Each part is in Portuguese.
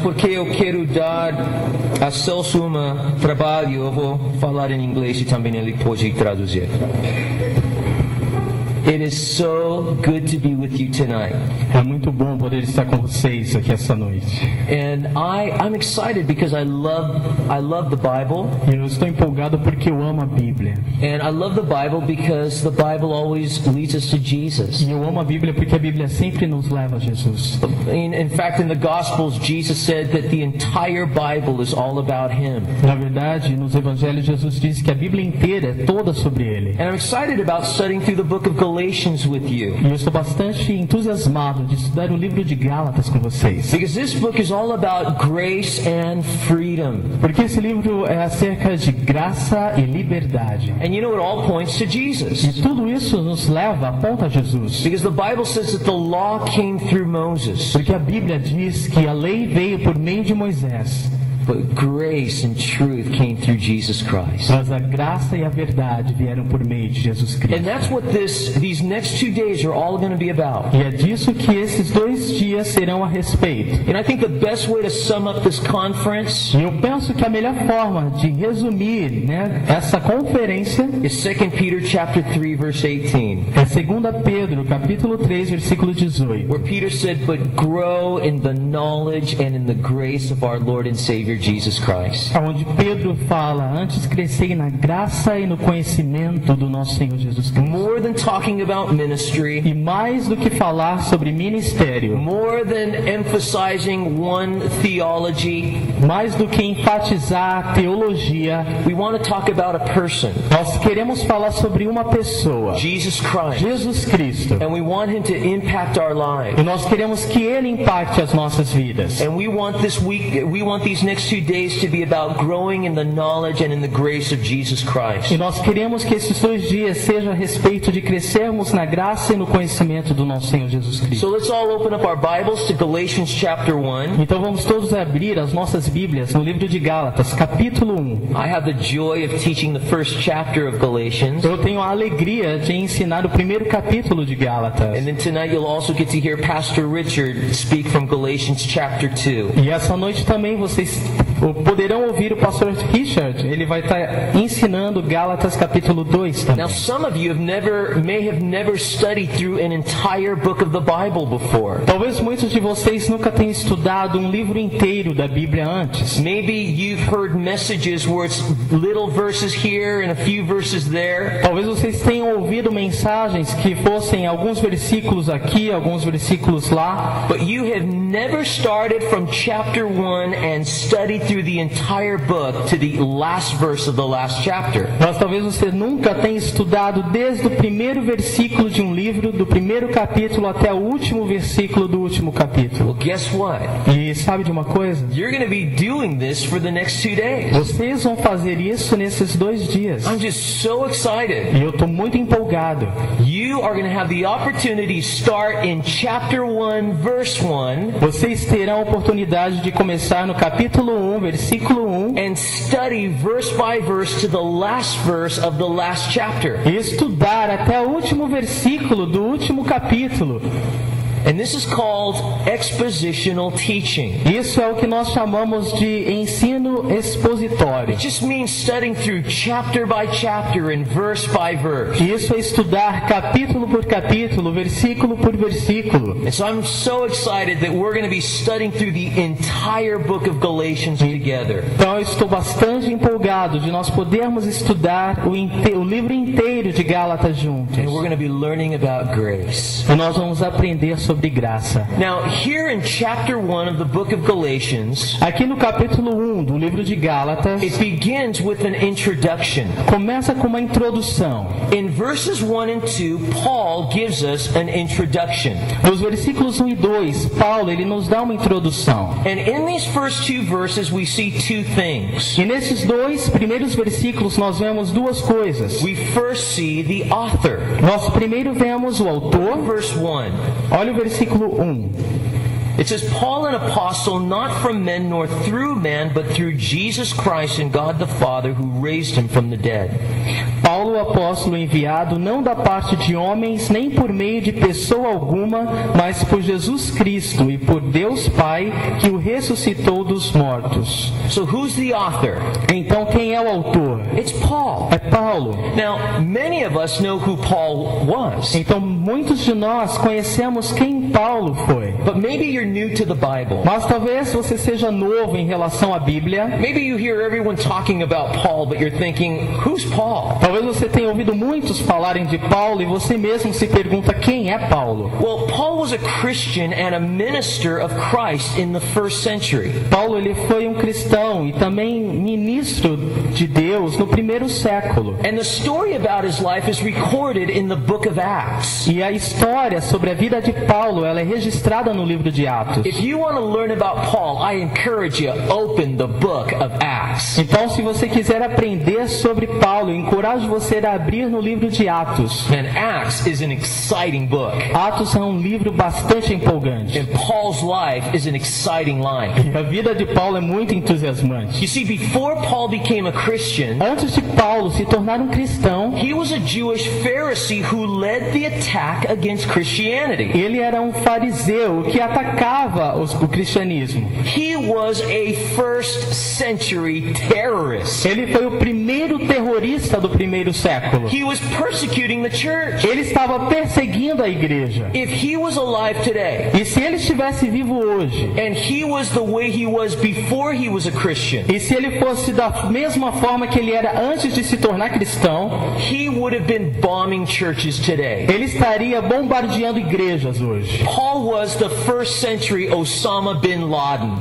porque eu quero dar a Celso um trabalho, eu vou falar em inglês e também ele pode traduzir. It is so good to be with you tonight. É muito bom poder estar com vocês aqui essa noite. And I'm excited because I love the Bible. E eu estou empolgado porque eu amo a Bíblia. And I love the Bible because the Bible always leads us to Jesus. E eu amo a Bíblia porque a Bíblia sempre nos leva a Jesus. In fact, in the Gospels, Jesus said that the entire Bible is all about Him. Na verdade, nos Evangelhos, Jesus diz que a Bíblia inteira é toda sobre Ele. And I'm excited about studying through the book of Galatians with you. E eu estou bastante entusiasmado de estudar o livro de Gálatas com vocês. Because this book is all about grace and freedom. Porque esse livro é acerca de graça e liberdade. And you know, it all points to Jesus. E tudo isso nos leva, aponta a Jesus. Because the Bible says that the law came through Moses. Porque a Bíblia diz que a lei veio por meio de Moisés. But grace and truth came through Jesus Christ. Mas a graça e a verdade vieram por meio de Jesus Cristo. And that's what these next 2 days are all going to be about. E é disso que esses 2 dias serão a respeito. And I think the best way to sum up this conference, E eu penso que a melhor forma de resumir, essa conferência is 2 Peter chapter 3 verse 18. é 2 Pedro, capítulo 3, versículo 18. Where Peter said, "But grow in the knowledge and in the grace of our Lord and Savior Jesus Christ." Onde Pedro fala, antes crescei na graça e no conhecimento do nosso Senhor Jesus Cristo. More than talking about ministry, E mais do que falar sobre ministério, more than emphasizing one theology, mais do que enfatizar a teologia, we want to talk about a person, nós queremos falar sobre uma pessoa, Jesus Christ. Jesus Cristo. And we want Him to impact our E lives. nós queremos que Ele impacte as nossas vidas. And we want these next 2 days to be about growing in the knowledge and in the grace of Jesus Christ. E nós queremos que esses 2 dias sejam a respeito de crescermos na graça e no conhecimento do nosso Senhor Jesus Cristo. So let's all open up our Bibles to Galatians chapter 1. Então vamos todos abrir as nossas Bíblias no livro de Gálatas, capítulo 1. I have the joy of teaching the first chapter of Galatians. Eu tenho a alegria de ensinar o primeiro capítulo de Gálatas. And then tonight you'll also get to hear Pastor Richard speak from Galatians chapter 2. E essa noite também vocês poderão ouvir o pastor Richard. Ele vai estar ensinando Gálatas capítulo 2 também. Now some of you may have never studied through an entire book of the Bible before. Talvez muitos de vocês nunca tenham estudado um livro inteiro da Bíblia antes. Maybe you've heard messages where it's little verses here and a few verses there. Talvez vocês tenham ouvido mensagens que fossem alguns versículos aqui, alguns versículos lá. But you have never started from chapter 1 and studied through the entire book to the last verse of the last chapter. Mas talvez você nunca tenha estudado desde o primeiro versículo de um livro, do primeiro capítulo até o último versículo do último capítulo. Well, guess what? E sabe de uma coisa? You're going to be doing this for the next 2 days. Vocês vão fazer isso nesses 2 dias. I'm just so excited. E eu estou muito empolgado. You are going to have the opportunity to start in chapter 1 verse 1 Vocês terão a oportunidade de começar no capítulo 1, versículo 1, and study verse by verse to the last verse of the last chapter. e estudar até o último versículo do último capítulo. And this is called expositional teaching. Isso é o que nós chamamos de ensino expositório. It just means studying through chapter by chapter and verse by verse. Isso é estudar capítulo por capítulo, versículo por versículo. And so I'm so excited that we're going to be studying through the entire book of Galatians together. Então eu estou bastante empolgado de nós podermos estudar o livro inteiro de Gálatas juntos. And we're going to be learning about grace. E nós vamos aprender sobre graça. Now, here in chapter 1 of the book of Galatians, Aqui no capítulo 1 do livro de Gálatas, it begins with an introduction. começa com uma introdução. In verses 1 and 2, Paul gives us an introduction. Nos versículos 1 e 2, Paulo ele nos dá uma introdução. And in these first 2 verses, we see 2 things. E nesses 2 primeiros versículos nós vemos 2 coisas. We first see the author. Nós primeiro vemos o autor. Verse 1. Olha o versículo 1. It says, Paul, an apostle, not from men nor through man, but through Jesus Christ and God the Father, who raised him from the dead. Paulo, apóstolo enviado, não da parte de homens, nem por meio de pessoa alguma, mas por Jesus Cristo e por Deus Pai, que o ressuscitou dos mortos. So who's the author? Então, quem é o autor? It's Paul. É Paulo. Now, many of us know who Paul was. Então, muitos de nós conhecemos quem Paulo foi. But maybe you're new to the Bible. Mas talvez você seja novo em relação à Bíblia. Maybe you hear everyone talking about Paul, but you're thinking, who's Paul? Talvez você tenha ouvido muitos falarem de Paulo e você mesmo se pergunta quem é Paulo. Well, Paul was a Christian and a minister of Christ in the first century. Paulo, ele foi um cristão e também ministro de Deus no primeiro século. And the story about his life is recorded in the book of Acts. E a história sobre a vida de Paulo, ela é registrada no livro de Atos. If you want to learn about Paul, I encourage you to open the book of Acts. Então, se você quiser aprender sobre Paulo, eu encorajo você a abrir no livro de Atos. And Acts is an exciting book. Atos é um livro bastante empolgante. And Paul's life is an exciting life. E a vida de Paulo é muito entusiasmante. You see, before Paul became a Christian, Antes de Paulo se tornar um cristão, he was a Jewish Pharisee who led the attack against Christianity. ele era um fariseu que atacava o cristianismo. He was a first century terrorist. Ele foi o primeiro terrorista do primeiro século. He was persecuting the church. Ele estava perseguindo a igreja. If he was alive today, E se ele estivesse vivo hoje, and he was the way he was before he was a Christian, e se ele fosse da mesma forma que ele era antes de se tornar cristão, he would have been bombing churches today. ele estaria bombardeando igrejas hoje. Paul was the first century Osama bin Laden.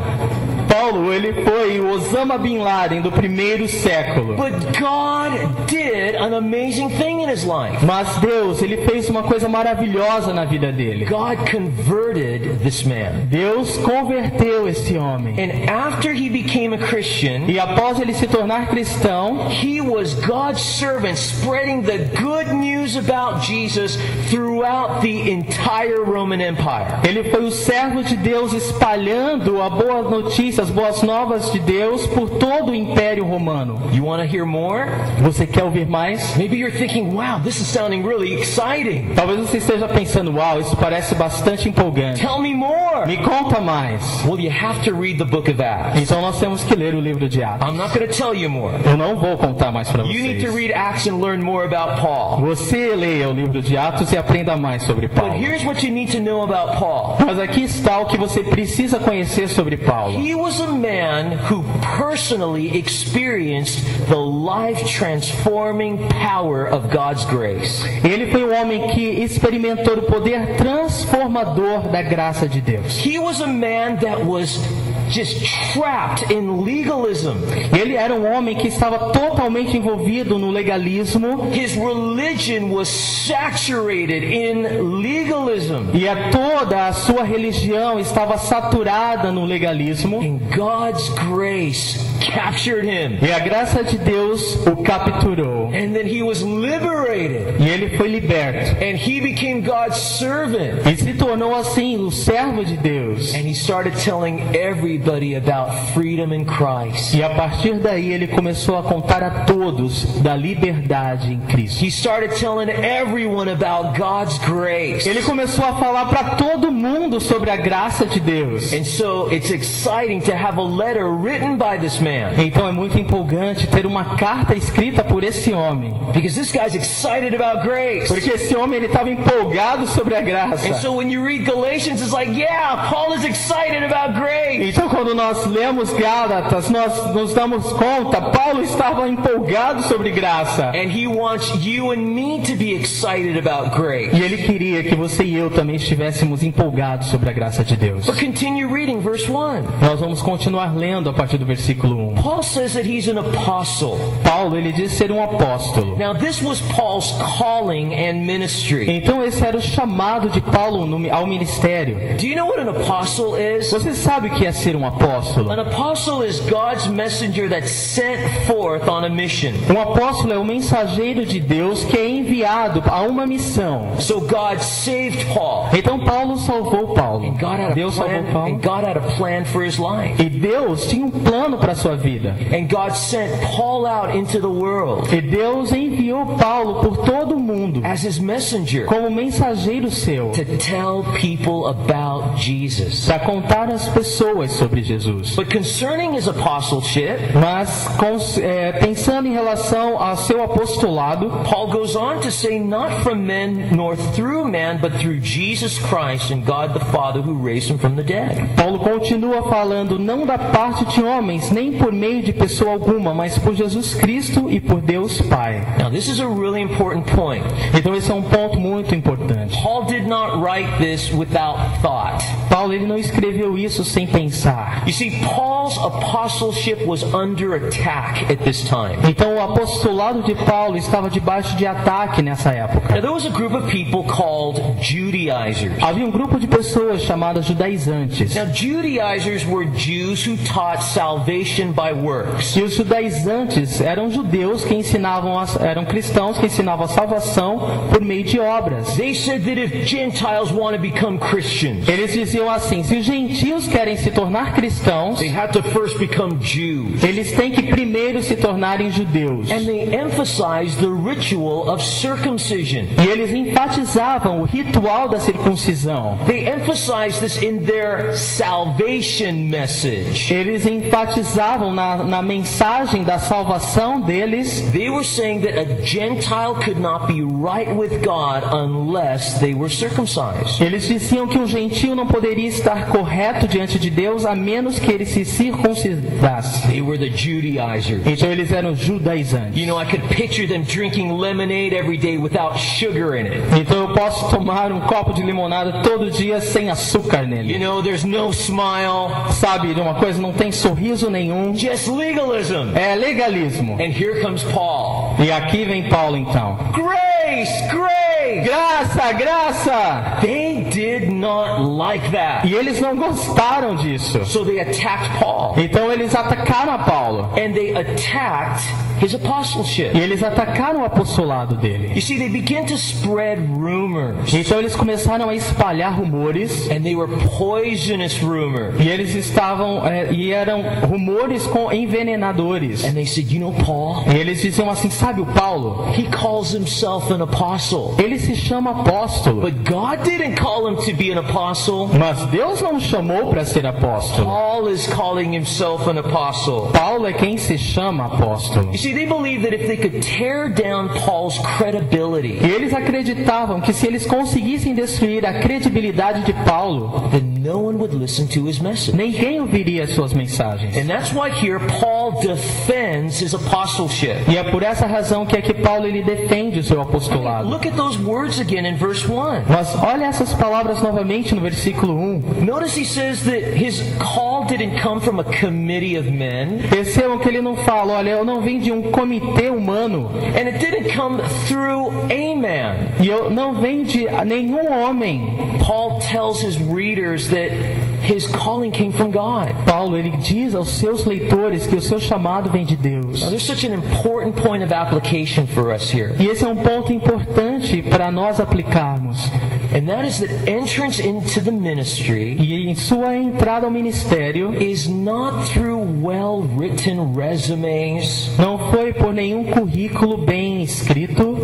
Paulo, ele foi o Osama Bin Laden do primeiro século. But God did an amazing thing in his life. Mas Deus, ele fez uma coisa maravilhosa na vida dele. God converted this man. Deus converteu esse homem. And after he became a Christian, E após ele se tornar cristão, he was God's servant spreading the good news about Jesus throughout the entire Roman Empire. ele foi o servo de Deus espalhando a boa notícia, as boas novas de Deus por todo o Império Romano. You want to hear more? Você quer ouvir mais? Maybe you're thinking, wow, this is sounding really exciting. Talvez você esteja pensando, uau, isso parece bastante empolgante. Tell me more. Me conta mais. Well, you have to read the book of Acts. Então nós temos que ler o livro de Atos. I'm not going to tell you more. Eu não vou contar mais para You need to vocês. read Acts and learn more about Paul. Você leia o livro de Atos e aprenda mais sobre But Paulo. here's what you need to know about Paul. Mas aqui está o que você precisa conhecer sobre Paulo. He was a man who personally experienced the life-transforming power of God's grace. Ele foi um homem que experimentou o poder transformador da graça de Deus. He was a man that was just trapped in legalism. Ele era um homem que estava totalmente envolvido no legalismo His religion was saturated in legalism. e toda a sua religião estava saturada no legalismo. And God's grace captured him. E a graça de Deus o capturou. And then he was liberated. E ele foi liberto. And he became God's servant. E se tornou assim o servo de Deus. And he started telling everybody about freedom in Christ. E a partir daí ele começou a contar a todos da liberdade em Cristo. He started telling everyone about God's grace. Ele começou a falar para todo mundo sobre a graça de Deus. And so it's exciting to have a letter written by this man. Então é muito empolgante ter uma carta escrita por esse homem. Because this guy's excited about grace. Porque esse homem ele estava empolgado sobre a graça. And so when you read Galatians, it's like, yeah, Paul is excited about grace. Então quando nós lemos Gálatas, nós nos damos conta, Paulo estava empolgado sobre graça. And he wants you and me to be excited about grace. E ele queria que você e eu também estivéssemos empolgados sobre a graça de Deus. But continue reading verse 1. Nós vamos continuar lendo a partir do versículo 1. Paul says that he's an apostle. Paulo, ele diz ser um apóstolo. Now, this was Paul's calling and ministry. Então esse era o chamado de Paulo ao ministério. Do you know what an apostle is? Você sabe o que é ser um apóstolo? An apostle is God's messenger that's sent forth on a mission. Um apóstolo é o mensageiro de Deus que é enviado a uma missão. So God saved Paul. Então Paulo salvou Paulo. And God had a Deus salvou plan, Paulo. and God had a plan for his life. E Deus tinha um plano para a sua vida. And God sent Paul out into the world E Deus enviou Paulo por todo o mundo as his messenger como mensageiro seu to tell people about Jesus. para contar às pessoas sobre Jesus. But concerning his apostleship, Mas pensando em relação ao seu apostolado, Paul goes on to say, not from men nor through man, but through Jesus Christ and God the Father who raised him from the dead. Paulo continua falando não da parte de homens, nem por meio de pessoa alguma, mas por Jesus Cristo e por Deus Pai. Now this is a really important point. Então esse é um ponto muito importante. Paul did not write this without thought. Paulo ele não escreveu isso sem pensar. You see, Paul's apostleship was under attack at this time. Então o apostolado de Paulo estava debaixo de ataque nessa época. Now there was a group of people called Judaizers. Havia um grupo de pessoas chamadas judaizantes. Now Judaizers were Jews who taught salvation by works. E os judaizantes eram judeus que eram cristãos que ensinavam a salvação por meio de obras. They said that if Gentiles want to become Christians, Eles diziam assim: se os gentios querem se tornar cristãos, they have to first become Jews. eles têm que primeiro se tornarem judeus. And they emphasized the ritual of circumcision. E eles enfatizavam o ritual da circuncisão. They emphasized this in their salvation message. Eles enfatizavam na mensagem da salvação deles. They were saying that a Gentile could not be right with God unless they were circumcised. Eles diziam que um gentio não poderia estar correto diante de Deus a menos que ele se circuncidasse. They were the Judaizers. Então eles eram judaizantes. You know, I could picture them drinking lemonade every day without sugar in it. Então eu posso tomar um copo de limonada todo dia sem açúcar You nele. know, there's no smile, Sabe de uma coisa? Não tem sorriso nenhum. just legalism. É legalismo. And here comes Paul. E aqui vem Paulo então. Grace, grace. Graça, graça! They did not like that. E eles não gostaram disso. So they attacked Paul. Então eles atacaram a Paulo. And they attacked his apostleship. E eles atacaram o apostolado dele. You see, they began to spread rumors. Então eles começaram a espalhar rumores. And they were poisonous rumors. E eles eram rumores envenenadores. And they said, you know, Paul, E eles diziam assim: sabe o Paulo? he calls himself an apostle. Ele se chama apóstolo. But God didn't call him to be an apostle. Mas Deus não o chamou para ser apóstolo. Paul is calling himself an apostle. Paulo é quem se chama apóstolo. You see, they believed that if they could tear down Paul's credibility, E eles acreditavam que se eles conseguissem destruir a credibilidade de Paulo, then no one would listen to his message. ninguém ouviria suas mensagens. And that's why here Paul defends his apostleship. E é por essa razão que aqui Paulo ele defende o seu apostolado. Look at those words again in verse 1. Mas olha essas palavras novamente no versículo 1. Notice he says that his call didn't come from a committee of men, Percebam que ele não fala: olha, eu não vim de um comitê humano, and it didn't come through a man. e eu não venho de nenhum homem. Paul tells his readers that his calling came from God. Paulo ele diz aos seus leitores que o seu chamado vem de Deus. Now, there's such an important point of application for us here. E esse é um ponto importante para nós aplicarmos. And that is that entrance into the ministry E em sua entrada ao ministério is not through well-written resumes, não foi por nenhum currículo bem escrito,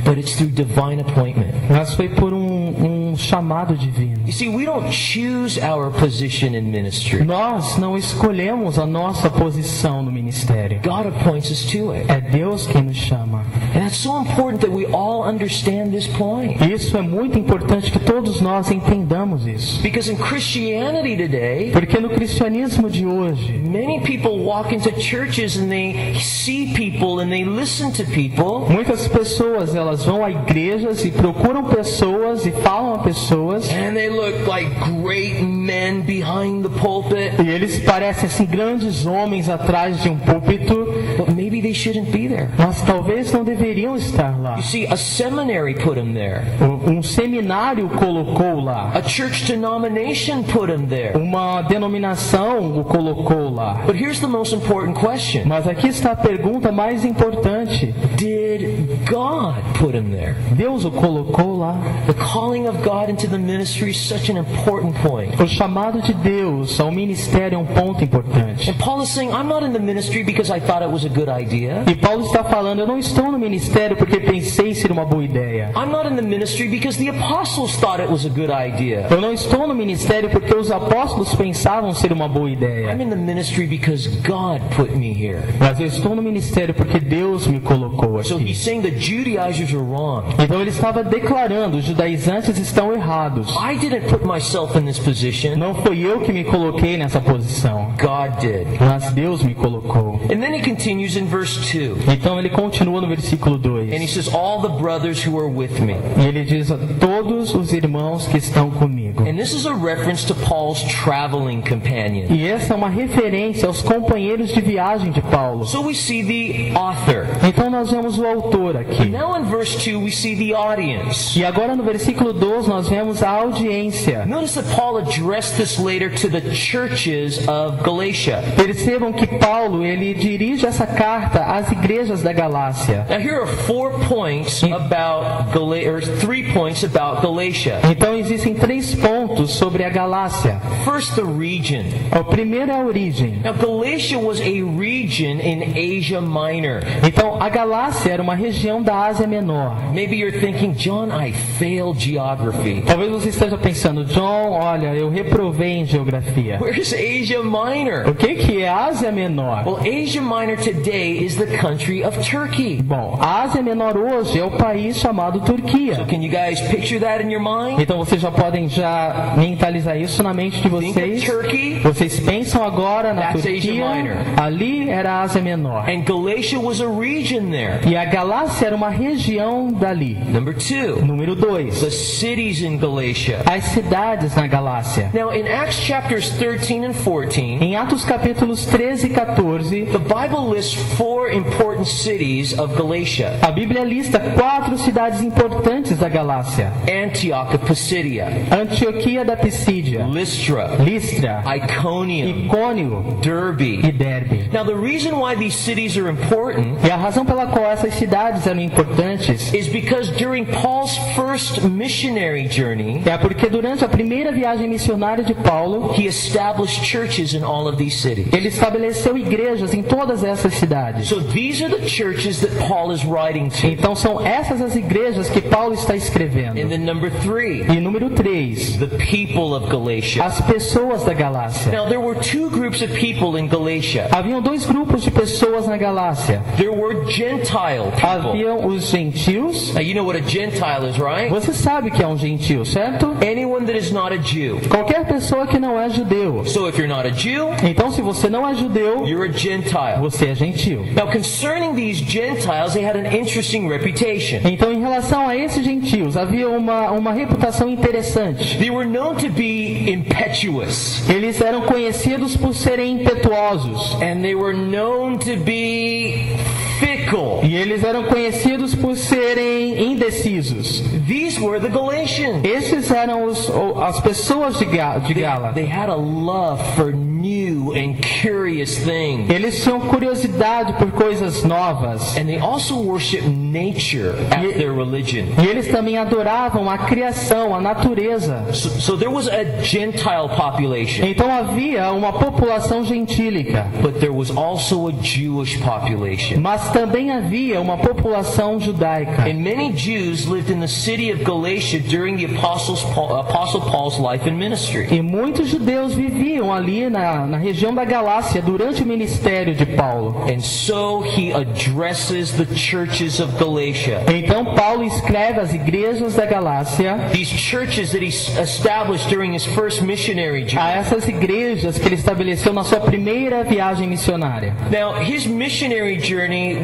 but it's through divine appointment. mas foi por um chamado divino. You see, we don't choose our position in ministry. Nós não escolhemos a nossa posição no ministério. God appoints us to it. É Deus quem nos chama. And that's so important that we all understand this point. Isso é muito importante que todos nós entendamos isso. Because in Christianity today, Porque no cristianismo de hoje, many people walk into churches and they see people and they listen to people, muitas pessoas elas vão a igrejas e procuram pessoas e falam pessoas. And they look like great men behind the pulpit. E eles parecem assim grandes homens atrás de um púlpito. But maybe they shouldn't be there. Mas talvez não deveriam estar lá. You see, a seminary put them there. Um seminário colocou lá. A church denomination put them there. Uma denominação o colocou lá. But here's the most important question. Mas aqui está a pergunta mais importante. Did God put him there? Deus o colocou lá. The calling of God into the ministry is such an important point. O chamado de Deus ao ministério é um ponto importante. And Paul is saying, I'm not in the ministry because I thought it was a good idea. E Paulo está falando, eu não estou no ministério porque pensei ser uma boa ideia. I'm not in the ministry because the apostles thought it was a good idea. Eu não estou no ministério porque os apóstolos pensavam ser uma boa ideia. I'm in the ministry because God put me here. Mas eu estou no ministério porque Deus me colocou So aqui. he's saying the Judaizers are wrong. Então ele estava declarando, os judaizantes estão errados. I didn't put myself in this position. Não foi eu que me coloquei nessa posição, God did. mas Deus me colocou. And then he continues in verse 2. Então ele continua no versículo 2. And he says, all the brothers who are with me. E ele diz a todos os irmãos que estão comigo. And this is a reference to Paul's traveling companion. E essa é uma referência aos companheiros de viagem de Paulo. So we see the author. Então nós vemos o autor aqui. Now in verse 2 we see the audience. E agora no versículo 2 nós vemos a audiência. Notice that Paul addressed this later to the churches of Galatia. Percebam que Paulo, ele dirige essa carta às igrejas da Galácia. Now here are 3 points about Galatia. Então existem 3 pontos sobre a Galácia. First, the region. O primeiro é a origem. Now Galatia was a region in Asia Minor. Então a Galácia era uma região da Ásia Menor. Maybe you're thinking, John, I failed geography. Talvez você esteja pensando, John, olha, eu reprovei em geografia. Where's Asia Minor? O que é Ásia Menor? Well, Asia Minor today is the country of Turkey. Bom, a Ásia Menor hoje é o país chamado Turquia. So can you guys picture that in your mind? Então vocês já podem já mentalizar isso na mente de Think of vocês. Turkey. Vocês pensam agora na That's Asia Turquia. Minor. Ali era a Ásia Menor. And Galatia was a region there. E a Galácia era uma região dali. Number 2, Número 2. the cities in Galatia. As cidades na Galácia. Now in Acts chapters 13 and 14, Em Atos capítulos 13 e 14, the Bible lists 4 important cities of Galatia. a Bíblia lista 4 cidades importantes da Galácia. Antioch of Pisidia, Antioquia da Pisídia, Lystra, Listra, Iconium, Icônio e Derbe. Derbe. Now the reason why these cities are important E a razão pela qual essas cidades eram importantes is because during Paul's first missionary journey, é porque durante a primeira viagem missionária de Paulo, he established churches in all of these cities. ele estabeleceu igrejas em todas essas cidades. So these are the churches that Paul is writing to. Então são essas as igrejas que Paulo está escrevendo. And then number 3, E número 3, the people of Galatia. as pessoas da Galácia. Now there were 2 groups of people in Galatia. Haviam 2 grupos de pessoas na Galácia. There were Gentile people. Haviam os gentios. Now you know what a Gentile is, right? Você sabe que é um gentio, certo? Anyone that is not a Jew. Qualquer pessoa que não é judeu. So if you're not a Jew, Então, se você não é judeu, you're a Gentile. você é gentio. Now concerning these Gentiles, they had an interesting reputation. Então, em relação a esses gentios, havia uma reputação interessante. They were known to be impetuous. Eles eram conhecidos por serem impetuosos. And they were known to be fickle. E eles eram conhecidos por serem indecisos. These were the Galatians. Esses eram as pessoas de Gala. They had a love for new and curious things. Eles tinham curiosidade por coisas novas. And they also worshiped nature as their religion. E eles também adoravam a criação, a natureza. So there was a Gentile population. Então havia uma população gentílica. But there was also a Jewish population. Mas também havia uma população judaica. And many Jews lived in the city of Galatia during the Apostle Paul's life and ministry. E muitos judeus viviam ali na na região da Galácia durante o ministério de Paulo. And so he addresses the churches of Galatia. Então Paulo escreve às igrejas da Galácia, These churches that he established during his first missionary a journey. essas igrejas que ele estabeleceu na sua primeira viagem missionária. Now, his missionary journey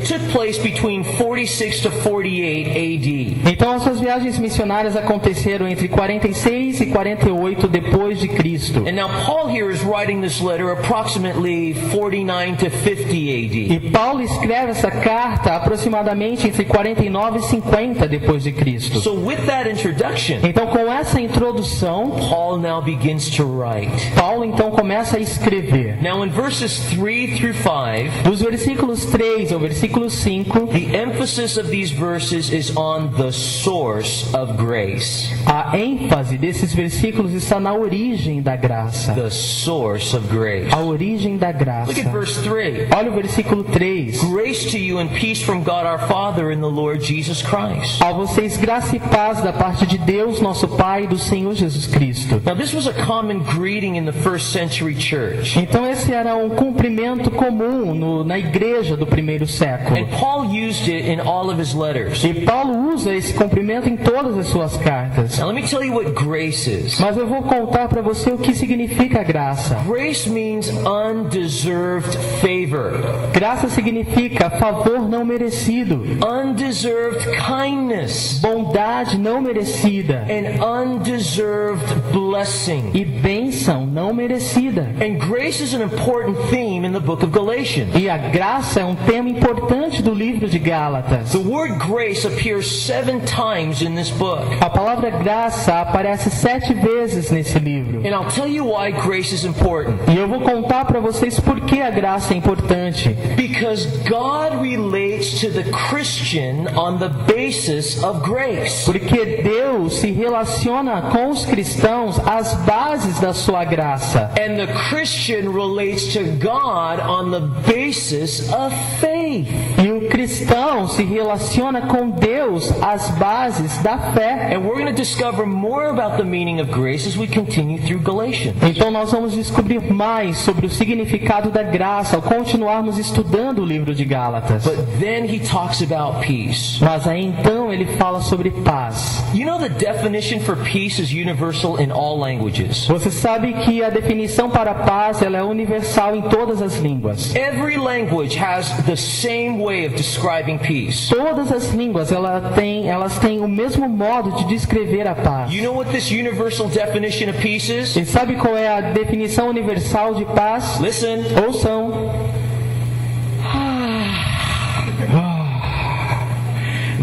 took place between 46 to 48 AD. Então as suas viagens missionárias aconteceram entre 46 e 48 depois de Cristo. And now Paul here is writing this letter approximately 49 to 50 AD. E Paulo escreve essa carta aproximadamente entre 49 e 50 depois de Cristo. So with that introduction, Então com essa introdução, Paul now begins to write. Paulo então começa a escrever. Now in verses 3 through 5, Dos versículos 3 ao versículo 5, the emphasis of these verses is on the source of grace. a ênfase desses versículos está na origem da graça. The source of grace. A origem da graça. Look at verse 3. Olha o versículo 3. Grace to you and peace from God our Father and the Lord Jesus Christ. A vocês graça e paz da parte de Deus, nosso Pai, e do Senhor Jesus Cristo. Now this was a common greeting in the first century church. Então esse era um cumprimento comum na igreja do primeiro século. And Paul used it in all of his letters. E Paulo usa esse cumprimento em todas as suas cartas. Now let me tell you what grace is. Mas eu vou contar para você o que significa graça. Grace means undeserved favor. Graça significa favor não merecido, Undeserved kindness. bondade não merecida An undeserved blessing. e bênção não merecida. And grace is an important theme in the book of Galatians. E a graça é um tema importante do livro de Gálatas. The word grace appears 7 times in this book. A palavra graça aparece 7 vezes nesse livro. And I'll tell you why grace is important. E eu vou contar para vocês por que a graça é importante. Because God relates to the Christian on the basis of grace. Porque Deus se relaciona com os cristãos às bases da sua graça. And the Christian relates to God on the basis of faith. E o cristão se relaciona com Deus às bases da fé. And we're going to discover more about the meaning of grace as we continue through Galatians. Então nós vamos descobrir mais sobre o significado da graça ao continuarmos estudando o livro de Gálatas. But then he talks about peace. Mas aí então ele fala sobre paz. You know the definition for peace is universal in all languages. Você sabe que a definição para paz ela é universal em todas as línguas. Every language has the same way of describing peace. Todas as línguas elas têm o mesmo modo de descrever a paz. You know what this universal definition of peace is? E sabe qual é a definição universal de paz? Listen. Ouçam.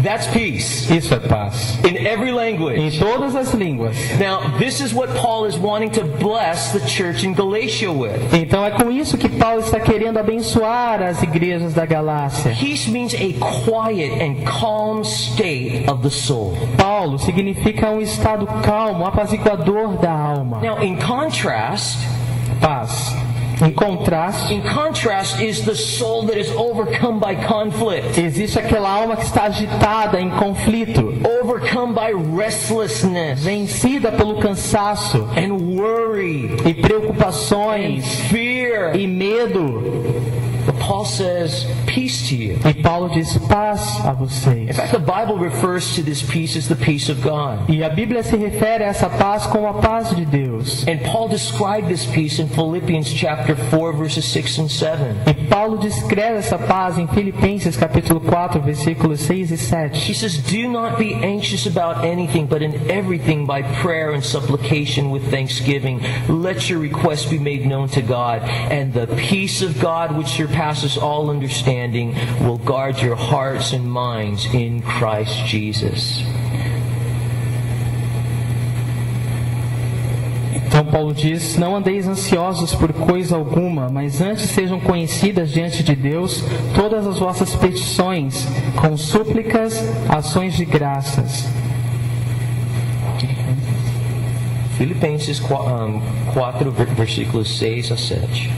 That's peace. Isso é paz. In every language. Em todas as línguas. Now, this is what Paul is wanting to bless the church in Galatia with. Então é com isso que Paulo está querendo abençoar as igrejas da Galácia. Peace means a quiet and calm state of the soul. Paulo significa um estado calmo, apaziguador da alma. Now, in contrast, Paz. Em contraste, is the soul that is overcome by conflict, existe aquela alma que está agitada em conflito, overcome by restlessness, vencida pelo cansaço and worry, e preocupações fear. e medo. But Paul says, peace to you. E Paulo diz paz a In vocês. fact, the Bible refers to this peace as the peace of God. E a Bíblia se refere a essa paz como a paz de Deus. And Paul described this peace in Philippians chapter 4, verses 6 and 7. E Paulo descreve essa paz em Filipenses capítulo 4, versículos 6 e 7. He says, do not be anxious about anything, but in everything by prayer and supplication with thanksgiving, let your requests be made known to God, and the peace of God which surpasses all understanding will guard your hearts and minds in Christ Jesus. Então Paulo diz, não andeis ansiosos por coisa alguma, mas antes sejam conhecidas diante de Deus todas as vossas petições, com súplicas, ações de graças. Filipenses 4, versículos 6 a 7.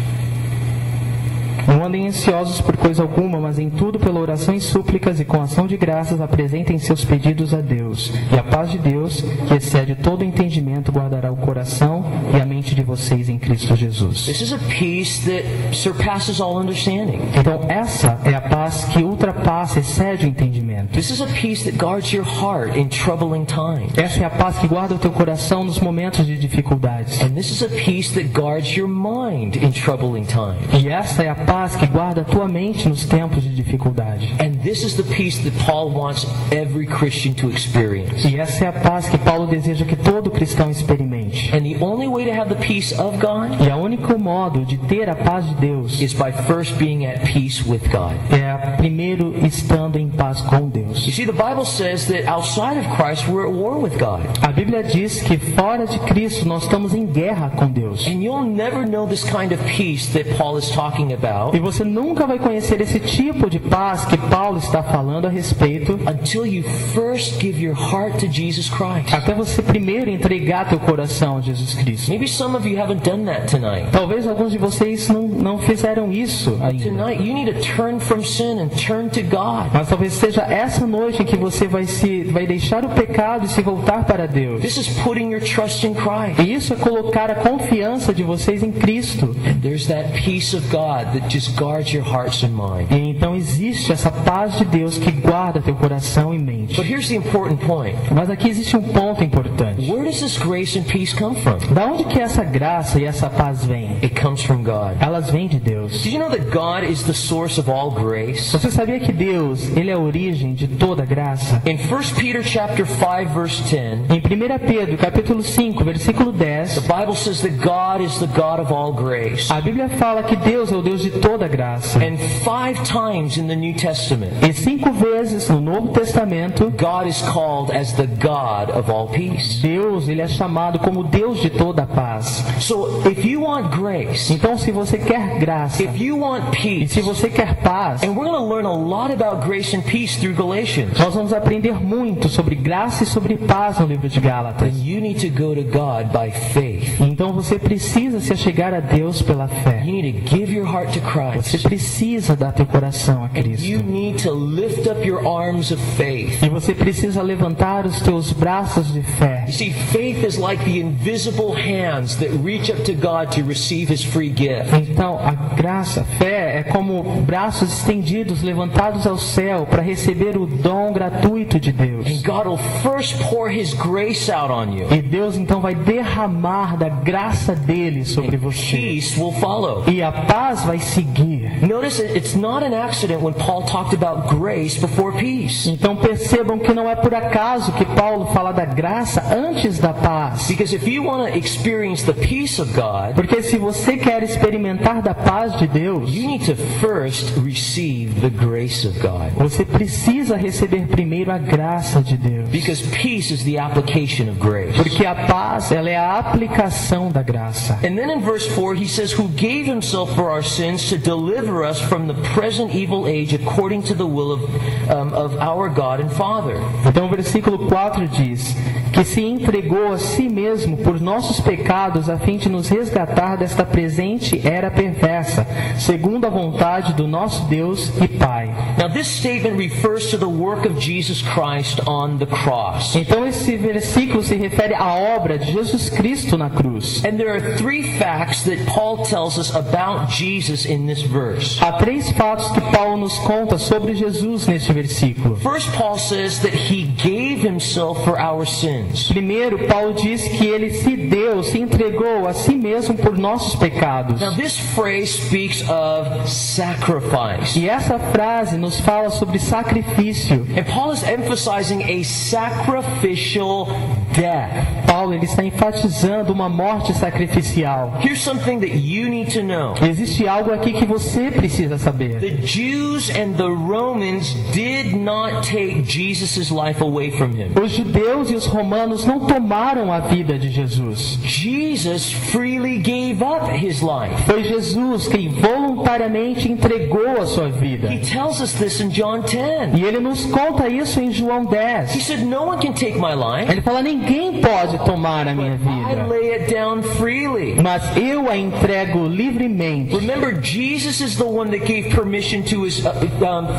Não andem ansiosos por coisa alguma, mas em tudo pela oração e súplicas e com ação de graças apresentem seus pedidos a Deus. E a paz de Deus, que excede todo entendimento, guardará o coração e a mente de vocês em Cristo Jesus. This is a peace that surpasses all understanding. Então essa é a paz que ultrapassa, excede o entendimento. This is a peace that guards your heart in troubling times. Essa é a paz que guarda o teu coração nos momentos de dificuldades. And this is a peace that guards your mind in troubling times. E essa é a paz que guarda a tua mente nos tempos de dificuldade. And this is the peace that Paul wants every Christian to experience. E essa é a paz que Paulo deseja que todo cristão experimente. And the only way to have the peace of God E o único modo de ter a paz de Deus is by first being at peace with God. é primeiro estando em paz com Deus. You see, the Bible says that outside of Christ we're at war with God. A Bíblia diz que fora de Cristo nós estamos em guerra com Deus. And you'll never know this kind of peace that Paul is talking about E você nunca vai conhecer esse tipo de paz que Paulo está falando a respeito until you first give your heart to Jesus Christ. até você primeiro entregar teu coração a Jesus Cristo. Maybe some of you haven't done that tonight. Talvez alguns de vocês não fizeram isso ainda. Tonight you need to turn from sin and turn to God. Mas talvez seja essa noite em que você vai deixar o pecado e se voltar para Deus. This is putting your trust in Christ. E isso é colocar a confiança de vocês em Cristo. And there's that peace of God that just guards your hearts and mind. E então existe essa paz de Deus que guarda teu coração e mente. But here's the important point. Mas aqui existe um ponto importante. Where does this grace and peace come from? Da onde que essa graça e essa paz vem? It comes from God. Elas vêm de Deus. Did you know that God is the source of all grace? Você sabia que Deus, Ele é a origem de toda graça? In 1 Peter chapter 5 verse 10, Em 1 Pedro, capítulo 5, versículo 10, the Bible says that God is the God of all grace. a Bíblia fala que Deus é o Deus de toda graça. And 5 times in the New Testament, E 5 vezes no Novo Testamento, God is called as the God of all peace. Deus, Ele é chamado como Deus de toda a paz. So if you want grace, Então, se você quer graça, if you want e peace, se você quer paz, and we're going to learn a lot about grace and peace through Galatians, nós vamos aprender muito sobre graça e sobre paz no livro de Gálatas. then you need to go to God by faith. Então você precisa se achegar a Deus pela fé. You need to give your heart to Você Christ. precisa dar teu coração a You Cristo. need to lift up your arms of faith. E você precisa levantar os teus braços de fé. You see, faith is like the invisible hands that reach up to God to receive His free gift. Então, a graça, a fé, é como braços estendidos, levantados ao céu para receber o dom gratuito de Deus. And God will first pour His grace out on you. E Deus então vai derramar da graça dele sobre você. Peace will follow. E a paz vai seguir. Notice it's not an accident when Paul talked about grace before peace. Então percebam que não é por acaso que Paulo fala da graça antes da paz. Because if you want to experience the peace of God, Porque se você quer experimentar da paz de Deus, you need to first receive the grace of God. você precisa receber primeiro a graça de Deus. Because peace is the application of grace. Porque a paz, ela é a aplicação da graça. And then in verse 4 he says, who gave himself for our sins to deliver us from the present evil age according to the will of our God and Father. Então o versículo 4 diz que se entregou a si mesmo por nossos pecados a fim de nos resgatar desta presente era perversa, segundo a vontade do nosso Deus e Pai. Now this statement refers to the work of Jesus Christ on the cross. Então esse versículo se refere à obra de Jesus Cristo na cruz. And there are 3 facts that Paul tells us about Jesus in this verse. Há 3 fatos que Paulo nos conta sobre Jesus neste versículo. First, Paul says that he gave himself for our sins. Primeiro, Paulo diz que ele se deu, se entregou a si mesmo por nossos pecados. Now this phrase speaks of sacrifice. E essa frase nos fala sobre sacrifício. And Paul is emphasizing a sacrificial death. Paulo ele está enfatizando uma morte sacrificial. Here's something that you need to know. Existe algo aqui que você precisa saber. The Jews and the Romans did not take Jesus' life away from him. Os judeus e os romanos romanos não tomaram a vida de Jesus. Jesus freely gave up his life. Foi Jesus quem voluntariamente entregou a sua vida. He tells us this in John 10. E ele nos conta isso em João He 10. said, "No one can take my life. Ele fala, ninguém pode tomar a minha I vida, lay it down freely." mas eu a entrego livremente. Remember, Jesus is the one that gave permission to his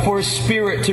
for his spirit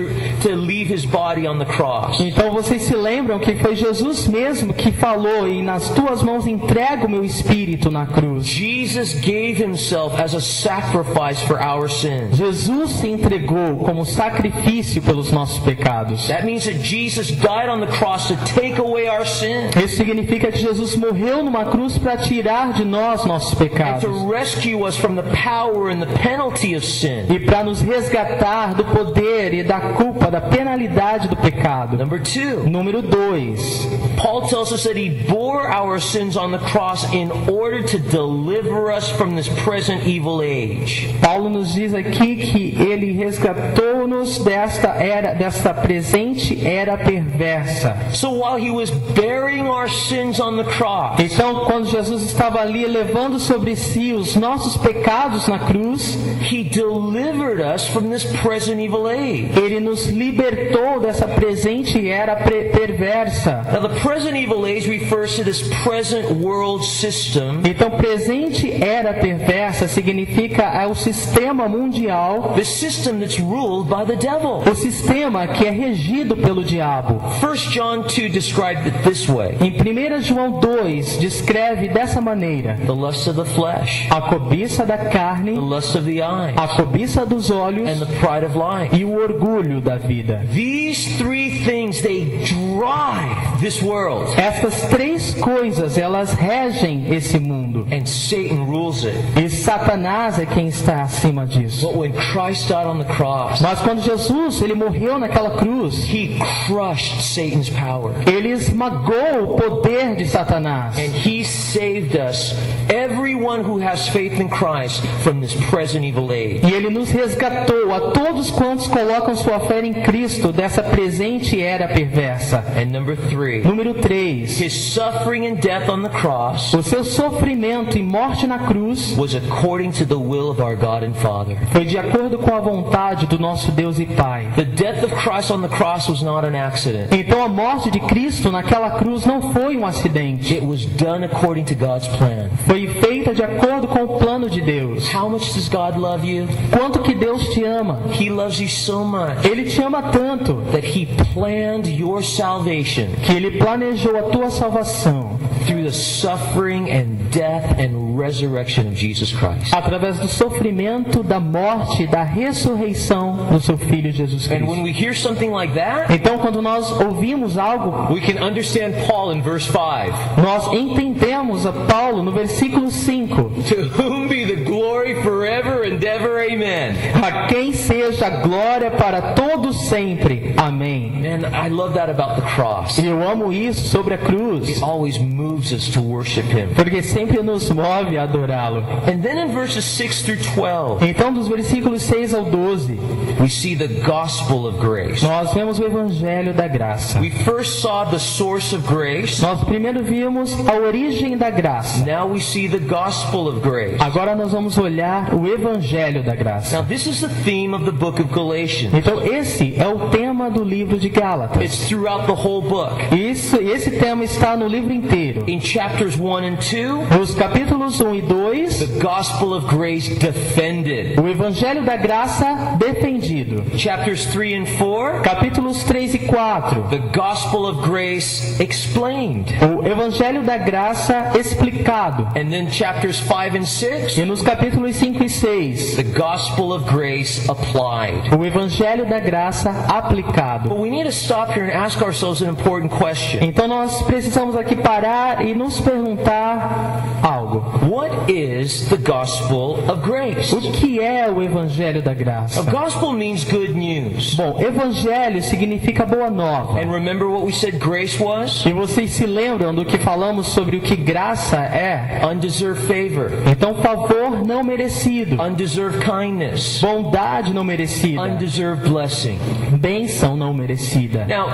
to leave his body on the cross. Então vocês se lembram que foi Jesus mesmo que falou, e nas tuas mãos entrego o meu espírito na cruz. Jesus gave himself as a sacrifice for our sins. Jesus se entregou como sacrifício pelos nossos pecados. That means that Jesus died on the cross to take away our sins Isso significa que Jesus morreu numa cruz para tirar de nós nossos and pecados to rescue us from the power and the penalty of sin. e para nos resgatar do poder e da culpa, da penalidade do pecado. Number 2, Número 2. Paul tells us that he bore our sins on the cross in order to deliver us from this present evil age. Paulo nos diz aqui que ele resgatou-nos desta presente era perversa. So while he was bearing our sins on the cross, Então, quando Jesus estava ali levando sobre si os nossos pecados na cruz, he delivered us from this present evil age. ele nos libertou dessa presente era perversa. Now, the present evil age refers to this present world system, Então, presente era perversa significa o sistema mundial, the system that's ruled by the devil. o sistema que é regido pelo diabo. 1 John 2 described it this way: Em 1 João 2 descreve dessa maneira: the lust of the flesh, a cobiça da the carne, lust of the eyes, a cobiça dos olhos and the pride of life. e o orgulho da vida. These three things, they drive this world, Essas três coisas, elas regem esse mundo. and Satan rules it. E Satanás é quem está acima disso. But when Christ died on the cross, Mas quando Jesus ele morreu naquela cruz, he crushed Satan's power, ele esmagou o poder de Satanás. and he saved us, everyone who has faith in Christ, from this present evil age. E ele nos resgatou a todos quantos colocam sua fé em Cristo dessa presente era perversa. And number 3, Número 3. his suffering and death on the cross O seu sofrimento e morte na cruz was according to the will of our God and Father. foi de acordo com a vontade do nosso Deus e Pai. The death of Christ on the cross was not an accident. Então a morte de Cristo naquela cruz não foi um acidente. It was done according to God's plan. Foi feita de acordo com o plano de Deus. How much does God love you? Quanto que Deus te ama. He loves you so much Ele te ama tanto that he planned your salvation que Ele planejou a tua salvação through the suffering and death and resurrection of Jesus Christ. através do sofrimento, da morte, da ressurreição do seu Filho Jesus And Cristo. when we hear something like that, Então, quando nós ouvimos algo, we can understand Paul in verse 5. nós entendemos a Paulo no versículo 5. To whom be the glory forever and ever, amen. A quem seja a glória para todos sempre. Amém. Man, I love that about the cross. E eu amo isso sobre a cruz, It always moves us to worship him. porque sempre nos move a adorá-lo. And then in verses 6 through 12, Então, dos versículos 6 ao 12, we see the gospel of grace. nós vemos o Evangelho da Graça. We first saw the source of grace. Nós primeiro vimos a origem da graça. Now we see the gospel of grace. Agora nós vamos olhar o Evangelho da Graça. Now this is the theme of the book of Galatians. Então esse é o tema do livro de Gálatas. It's throughout the whole book. Esse tema está no livro inteiro. In chapters 1 and 2, Nos capítulos 1 e 2, the gospel of grace defended. o Evangelho da Graça defendido. Chapters 3 and 4, Capítulos 3 e 4, the gospel of grace explained. o Evangelho da Graça explicado. And then chapters 5 and 6, E nos capítulos 5 e 6, the gospel of grace applied. o Evangelho da Graça aplicado. But we need to stop here and ask ourselves an important question. Então nós precisamos aqui parar e nos perguntar algo. What is the gospel of grace? O que é o Evangelho da Graça? A gospel means good news. Bom, Evangelho significa boa nova. And remember what we said grace was? E vocês se lembram do que falamos sobre o que graça é? Undeserved favor, Então, favor não merecido, undeserved kindness, bondade não merecida, undeserved blessing. bênção não merecida. Now,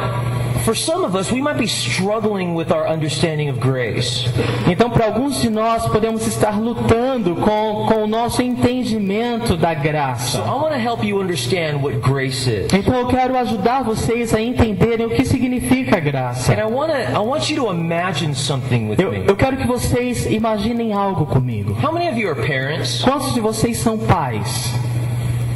for some of us, we might be struggling with our understanding of grace. Então, para alguns de nós, podemos estar lutando com o nosso entendimento da graça. So I want to help you understand what grace is. Então, eu quero ajudar vocês a entenderem o que significa graça. And I want you to imagine something with me. Eu quero que vocês imaginem algo comigo. How many of you are parents? Quantos de vocês são pais?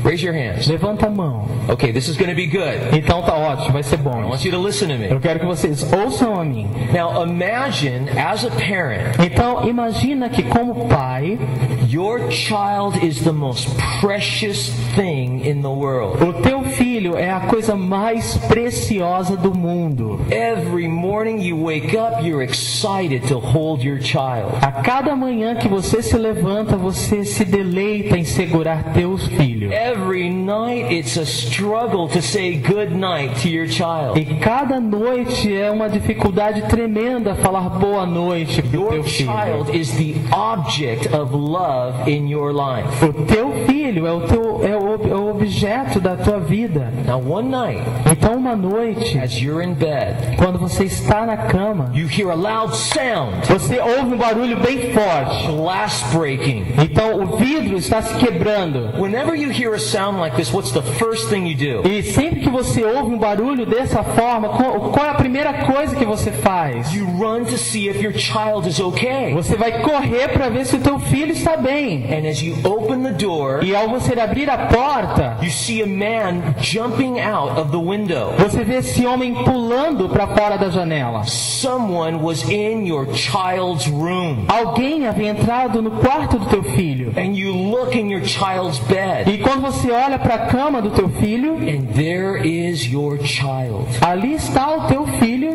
Raise your hands. Levanta a mão. Okay, this is going to be good. Então tá ótimo, vai ser I bom. want you to listen to me. Eu quero que vocês ouçam a mim. Now imagine, as a parent, Então imagina que como pai, your child is the most precious thing in the world. o teu filho é a coisa mais preciosa do mundo. Every morning you wake up, you're excited to hold your child. A cada manhã que você se levanta, você se deleita em segurar teu filho. Every night it's a struggle to say good night to your child. E cada noite é uma dificuldade tremenda falar boa noite pro Your teu filho. child is the object of love in your life. O teu filho é o objeto da tua vida. Now one night, Então uma noite, as you're in bed, quando você está na cama, you hear a loud sound, você ouve um barulho bem forte. glass breaking. Então o vidro está se quebrando. Whenever you hear a sound like this, what's the first thing you do? E sempre que você ouve um barulho dessa forma, qual é a primeira coisa que você faz? You run to see if your child is okay. Você vai correr para ver se o teu filho está bem. And as you open the door, E ao você abrir a porta, you see a man jumping out of the window. você vê esse homem pulando para fora da janela. Someone was in your child's room. Alguém havia entrado no quarto do teu filho. And you look in your child's bed, E quando você olha para a cama do teu filho, and there is your child, ali está o teu filho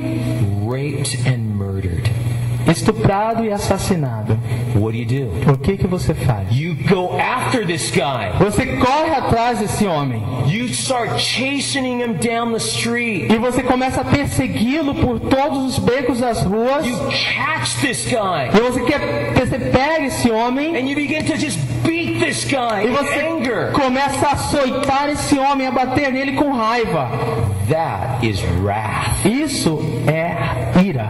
raped and murdered. estuprado e assassinado. What do you do? O que você faz? You go after this guy. Você corre atrás desse homem. You start chastening him down the street. E você começa a persegui-lo por todos os becos das ruas. You catch this guy. E você pega esse homem And you begin to just beat this guy e in você anger. começa a açoitar esse homem, a bater nele com raiva. That is wrath. Isso é ira.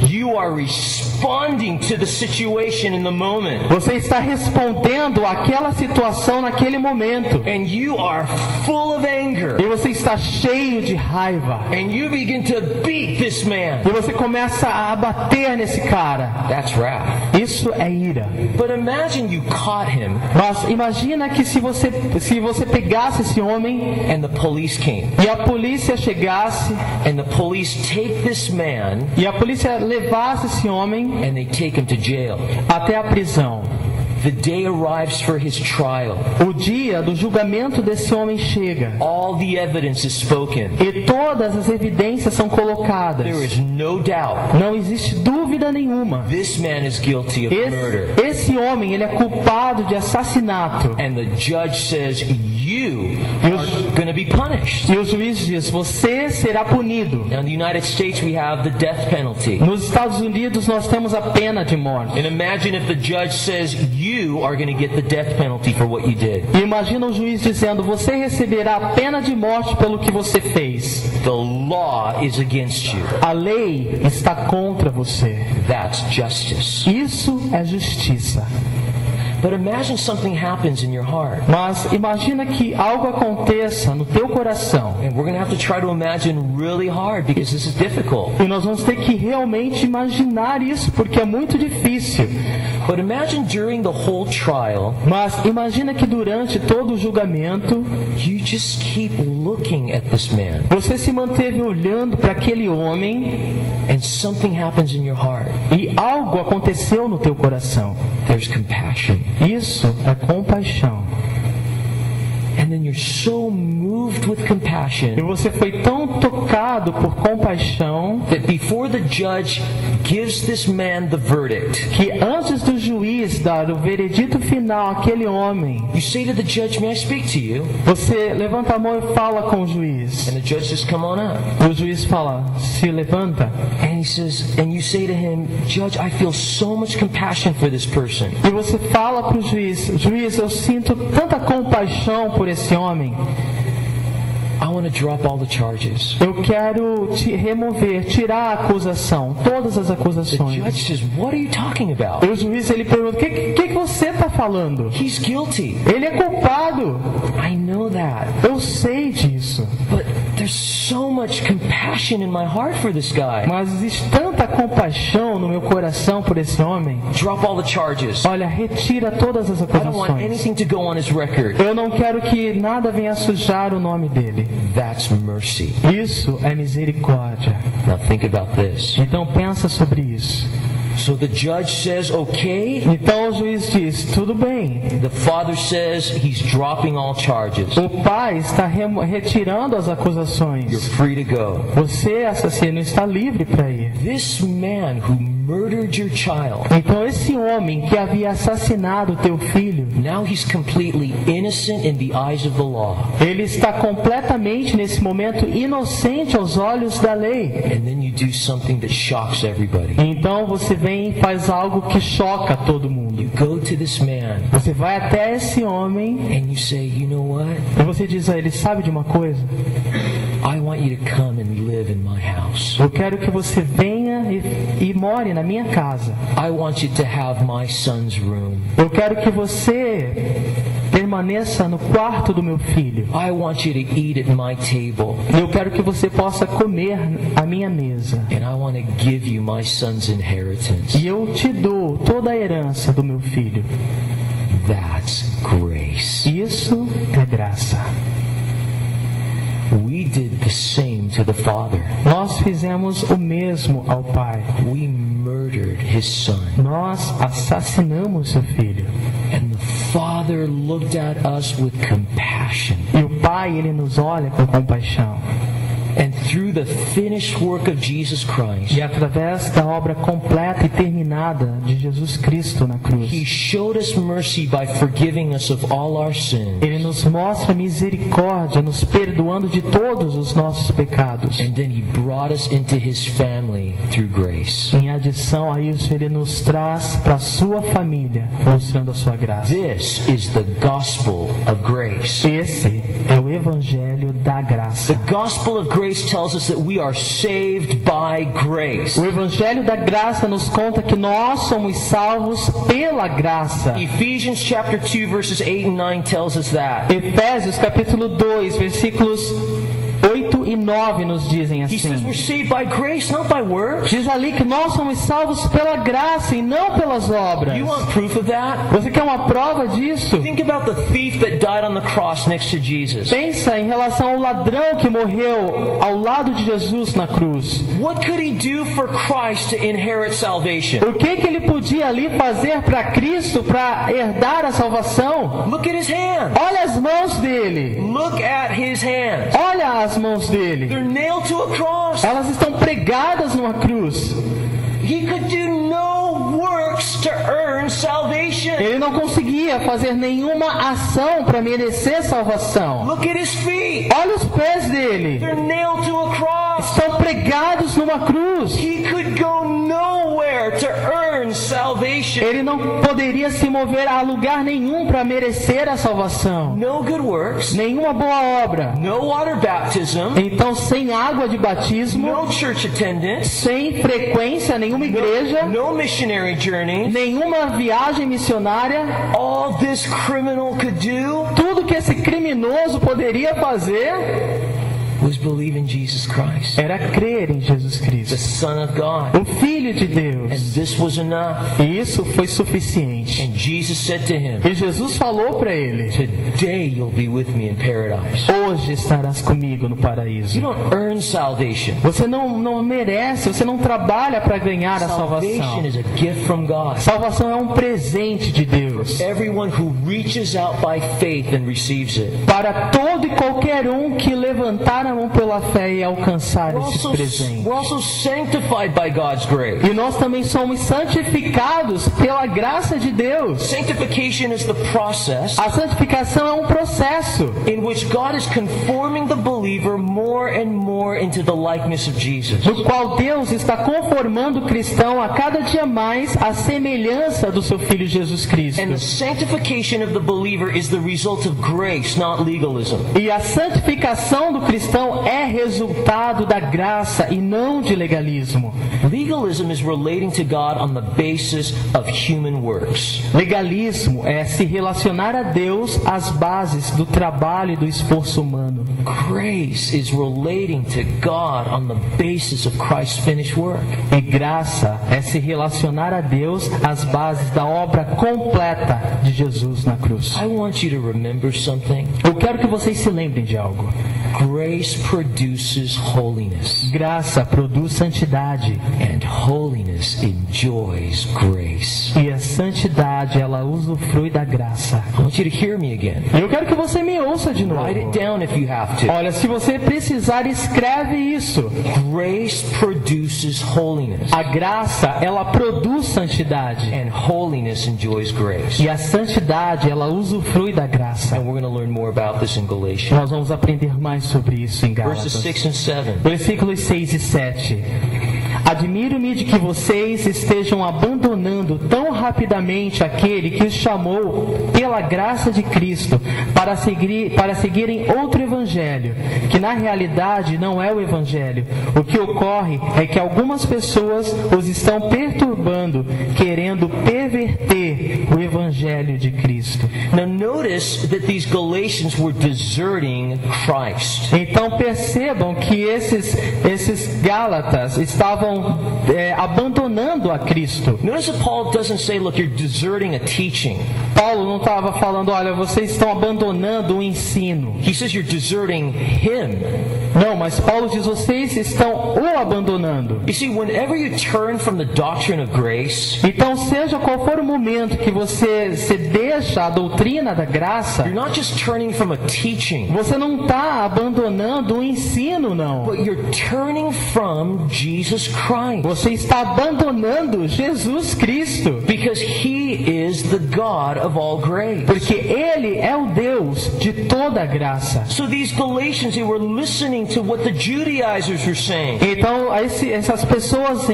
You are responding to the situation in the moment. Você está respondendo àquela situação naquele momento. And you are full of anger. E você está cheio de raiva. And you begin to beat this man. E você começa a bater nesse cara. That's wrath. Isso é ira. But imagine you caught him Mas imagina que se você pegasse esse homem and the police came. e a polícia chegasse And the police take this man e a polícia levasse esse homem and they take him to jail. até a prisão. The day arrives for his trial. O dia do julgamento desse homem chega. All the evidence is spoken. E todas as evidências são colocadas. There is no doubt Não existe dúvida nenhuma. this man is guilty of murder. Esse homem, ele é culpado de assassinato. And the judge says, you are going to be punished. E o juiz diz, você será punido. Now in the United States we have the death penalty. Nos Estados Unidos nós temos a pena de morte. And imagine if the judge says, you are going to get the death penalty for what you did. E imagina o juiz dizendo, você receberá a pena de morte pelo que você fez. The law is against you. A lei está contra você. That's justice. Isso é justiça. But imagine something happens in your heart. Mas imagina que algo aconteça no teu coração. And we're going to have to try to imagine really hard because this is difficult. E nós vamos ter que realmente imaginar isso, porque é muito difícil. But imagine during the whole trial, Mas imagina que durante todo o julgamento, you just keep looking at this man você se manteve olhando para aquele homem and something happens in your heart. e algo aconteceu no teu coração. There's compassion. Isso é compaixão. And then you're so moved with E compassion você foi tão tocado por compaixão that before the judge gives this man the verdict, que antes do juiz dar o veredito final àquele homem, you say to the judge, may I speak to you? você levanta a mão e fala com o juiz. And the judge says, come on up. E o juiz fala, se levanta. And he says, and you say to him, Judge, I feel so much compassion for this person. E você fala para o juiz, juiz, eu sinto tanta compaixão por esse homem. I want to drop all the charges. Eu quero tirar a acusação, todas as The acusações. judge says, what are you talking about? E o juiz ele pergunta: o que você está falando? He's guilty. Ele é culpado. I know that. Eu sei disso. But there's so much compassion in my heart for this guy. Mas existe tanta compaixão no meu coração por esse homem. Drop all the charges. Olha, retira todas as I don't want acusações. anything to go on his record. Eu não quero que nada venha sujar o nome dele. That's mercy. Isso é misericórdia. Now think about this. Então pensa sobre isso. So the judge says, okay. Então o juiz diz: tudo bem. The father says he's dropping all charges. O pai está retirando as You're acusações. free to go. Você, assassino, está livre para ir. This man who murdered your child, Então esse homem que havia assassinado teu filho, now he's completely innocent in the eyes of the law. ele está completamente nesse momento inocente aos olhos da lei. And then you do something that shocks everybody. Então você vem e faz algo que choca todo mundo. You go to this man Você vai até esse homem and you say, you know what? e você diz a ele: sabe de uma coisa? I want you to come and live in my house. Eu quero que você venha e more na minha casa. I want you to have my son's room. Eu quero que você permaneça no quarto do meu filho. I want you to eat at my table. Eu quero que você possa comer à minha mesa. And I want to give you my son's inheritance. E eu te dou toda a herança do meu filho. That's grace. Isso é graça. We did the same to the father. Nós fizemos o mesmo ao pai. We murdered his son. Nós assassinamos seu filho. And the father looked at us with compassion. E o pai, ele nos olha com compaixão. And through the finished work of Jesus Christ, E através da obra completa e terminada de Jesus Cristo na cruz, He showed us mercy by forgiving us of all our sins. Ele nos mostra misericórdia, nos perdoando de todos os nossos pecados. And then He brought us into His family through grace. Em adição a isso, Ele nos traz para a sua família, mostrando a sua graça. This is the gospel of grace. Esse é o Evangelho da graça. The gospel of grace tells us that we are saved by grace. O Evangelho da graça nos conta que nós somos salvos pela graça. Ephesians chapter 2 verses 8 and 9 tells us that. Efésios capítulo 2, versículos 8 e 9 nos dizem He says assim. we're saved by grace, not by works. Diz ali que nós somos salvos pela graça e não pelas obras. You want proof of that? Você quer uma prova disso? Think about the thief that died on the cross next to Jesus. Pensa em relação ao ladrão que morreu ao lado de Jesus na cruz. What could he do for Christ to inherit salvation? O que ele podia ali fazer para Cristo para herdar a salvação? Look at his hand. Olha as mãos dele. Look at his hands. Olha as mãos dele. They're nailed to a cross. Elas estão pregadas numa cruz. He could do no works to earn salvation. Ele não conseguia fazer nenhuma ação para merecer salvação. Look at his feet. Olha os pés dele. They're nailed to a cross. Estão pregados numa cruz. He could go nowhere to earn salvation. Ele não poderia se mover a lugar nenhum para merecer a salvação. No good works. Nenhuma boa obra. No water baptism. Então, sem água de batismo, No church attendance. sem frequência, nenhuma igreja, No missionary journey. nenhuma viagem missionária, All this criminal could do tudo que esse criminoso poderia fazer was believe in Jesus Christ, era crer em Jesus the Cristo, Son of God. o Filho de And Deus. this was enough. E isso foi suficiente. And Jesus said to him, E Jesus falou para ele: today you'll be with me in paradise. hoje estarás comigo no You paraíso. don't earn salvation. Você não merece, você não trabalha para ganhar a salvação. Salvation is a gift from God. Salvação é um presente de Deus. Everyone who reaches out by faith and receives it. Para todo e qualquer um que levantar a clamam pela fé e alcançar esse presente. We're also sanctified by God's grace. E nós também somos santificados pela graça de Deus. Sanctification is the process A santificação é um processo in which God is conforming the believer more and more into the likeness of Jesus. no qual Deus está conformando o cristão a cada dia mais à semelhança do seu Filho Jesus Cristo. And the sanctification of the believer is the result of grace, not legalism. E a santificação do cristão é resultado da graça e não de legalismo. Legalism is relating to God on the basis of human works. Legalismo é se relacionar a Deus às bases do trabalho e do esforço humano. Grace is relating to God on the basis of Christ's finished work. E graça é se relacionar a Deus às bases da obra completa de Jesus na cruz. I want you to remember something. Eu quero que vocês se lembrem de algo. Grace produces holiness, Graça produz santidade. and holiness enjoys grace. E a santidade, ela usufrui da graça. I want you to hear me again. Eu quero que você me ouça de novo. Write it down if you have to. Olha, se você precisar, escreve isso. Grace produces holiness, A graça, ela produz santidade. and holiness enjoys grace. E a santidade, ela usufrui da graça. And we're going to learn more about this in Galatians. Nós vamos aprender mais sobre isso em Verses Gálatas. 6 and 7. Versículos 6 e 7. Admiro-me de que vocês estejam abandonando tão rapidamente aquele que os chamou pela graça de Cristo para seguirem outro evangelho, que na realidade não é o evangelho. O que ocorre é que algumas pessoas os estão perturbando, querendo perverter o evangelho de Cristo. Now notice that these Galatians were deserting Christ. Então percebam que esses Gálatas estavam abandonando a Cristo. Notice that Paul doesn't say, look, you're deserting a teaching. Paulo não estava falando, olha, vocês estão abandonando o ensino. He says you're deserting him. Não, mas Paulo diz, vocês estão o abandonando. You see, whenever you turn from the doctrine of grace, Então, seja qual for o momento que você se deixa a doutrina da graça, you're not just turning from a teaching, você não está abandonando o ensino, não. but you're turning from Jesus Christ. Você está abandonando Jesus Cristo. Because he is the God of all grace. Porque Ele é o Deus de toda a graça. So these Galatians, they were listening to what the Judaizers were saying. Então, essas pessoas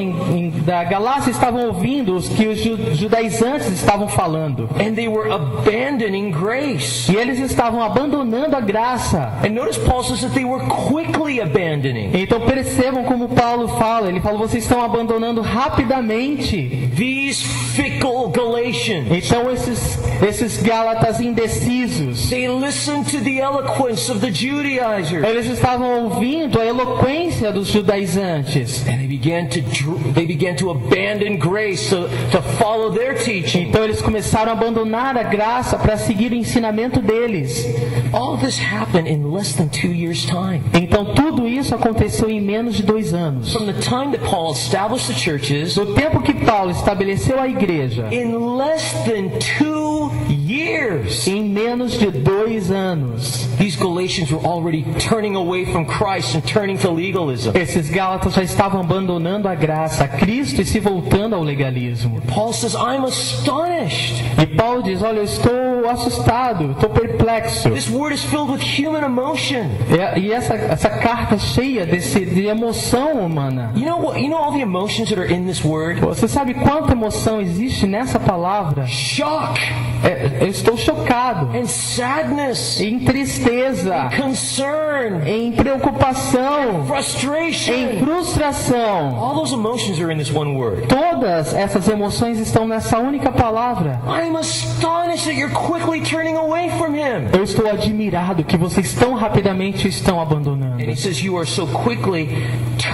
da Galácia estavam ouvindo os que os judaizantes estavam falando. And they were abandoning grace. E eles estavam abandonando a graça. And notice Paul says that they were quickly abandoning. Então percebam como Paulo fala. Ele fala, vocês estão abandonando rapidamente. These fickle Galatians. Então esses Gálatas indecisos, They listened to the eloquence of the Judaizers. eles estavam ouvindo a eloquência dos judaizantes. And they began to abandon grace to follow their teaching. Então eles começaram a abandonar a graça para seguir o ensinamento deles. All this happened in less than 2 years' time. Então tudo isso aconteceu em menos de 2 anos. From the time that Paul established the churches, No tempo que Paulo estabeleceu a igreja, in less than 2 years, em menos de 2 anos, these Galatians were already turning away from Christ and turning to legalism. esses Gálatas já estavam abandonando a graça, a Cristo, e se voltando ao legalismo. Paul says, I'm astonished. E Paulo diz, olha, eu estou assustado, estou perplexo. This word is filled with human emotion. E essa carta cheia de emoção humana. You know all the emotions that are in this word? Você sabe quanta emoção existe nessa palavra? Shock Eu estou chocado, and sadness, em tristeza, concern, em preocupação, em frustration. frustração. All those emotions are in this one word. Todas essas emoções estão nessa única palavra. I'm astonished that you're quickly turning away from him. Eu estou admirado que vocês tão rapidamente o estão abandonando. And he says you are so quickly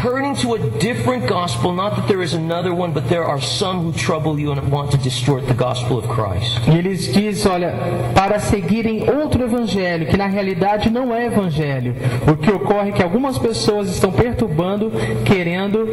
turning to a different gospel, not that there is another one, but there are some who trouble you and want to distort the gospel of Christ. E ele Eles dizem, olha, para seguirem outro evangelho, que na realidade não é evangelho. O que ocorre é que algumas pessoas estão perturbando, querendo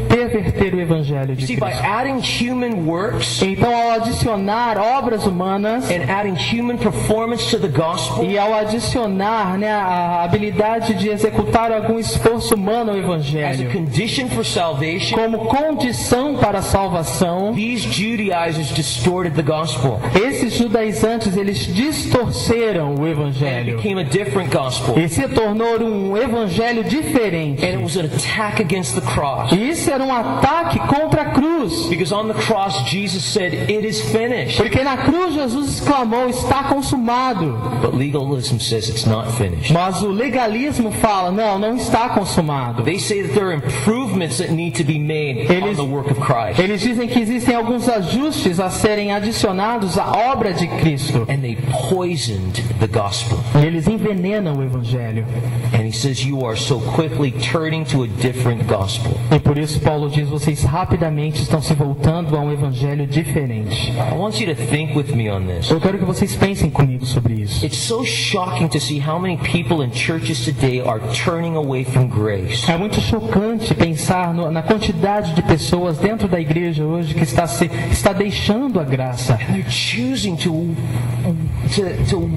perverter o evangelho de See, by Cristo. adding human works Então, ao adicionar obras humanas and adding human performance to the gospel, e ao adicionar, né, a habilidade de executar algum esforço humano ao as a evangelho condition for salvation, como condição para a salvação, these Judaizers distorted the gospel. esses judaizantes, eles distorceram o And it evangelho became a different gospel. e se tornou um evangelho diferente. And it was an attack against the cross. E isso era um ataque contra a cruz. Because on the cross, Jesus said, "It is finished." Porque na cruz Jesus exclamou, está consumado. But legalism says it's not finished. Mas o legalismo fala, não está consumado. They say that there are improvements that need to be made on the work of Christ. Eles dizem que existem alguns ajustes a serem adicionados à obra de Cristo. And they poisoned the gospel. E eles envenenam o evangelho. And he says, you are so quickly turning to a different gospel. E por isso Paulo diz, vocês rapidamente estão se voltando a um evangelho diferente. I want you to think with me on this. Eu quero que vocês pensem comigo sobre isso. It's so shocking to see how many people in churches today are turning away from grace. É muito chocante pensar na quantidade de pessoas dentro da igreja hoje que está deixando a graça. They're choosing to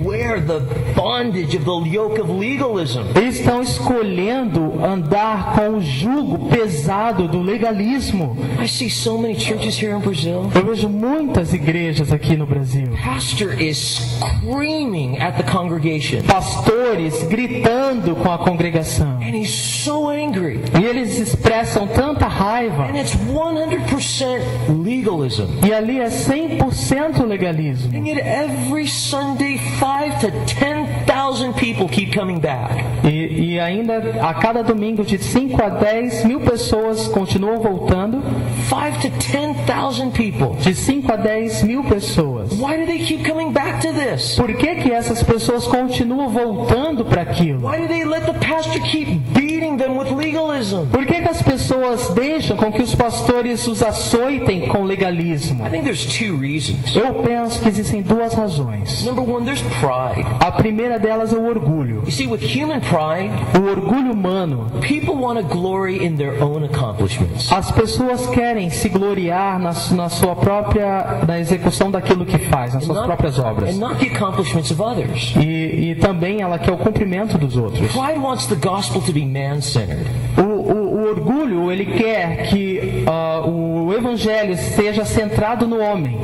wear the bondage of the yoke of legalism. Eles estão escolhendo andar com o jugo pesado do legalismo. I see so many churches here in Brazil. Eu vejo muitas igrejas aqui no Brasil. Pastor is screaming at the congregation. Pastores gritando com a congregação. And he's so angry. E eles expressam tanta raiva. And it's 100% legalism. E ali é 100% legalismo. And yet every Sunday 5 to 10,000 people keep coming back. E ainda a cada domingo de 5 a 10 mil pessoas continuam voltando. 5 to 10,000 people. De 5 a 10 mil pessoas. Why do they keep coming back to this? Por que essas pessoas continuam voltando para aquilo? Why do they let the pastor keep beating them with legalism? Por que as pessoas deixam com que os pastores os açoitem com legalismo? I think there's two reasons. Eu penso que existem duas razões. Number one, there's pride. A primeira delas é o orgulho. You see, with human pride, O orgulho humano. people want to glory in their own accomplishments. As pessoas querem se gloriar na sua própria, na execução daquilo que faz, nas suas próprias obras. And not the accomplishments of others. E também ela quer o cumprimento dos outros. Pride wants the gospel to be man-centered. O orgulho, ele quer que o evangelho seja centrado no homem.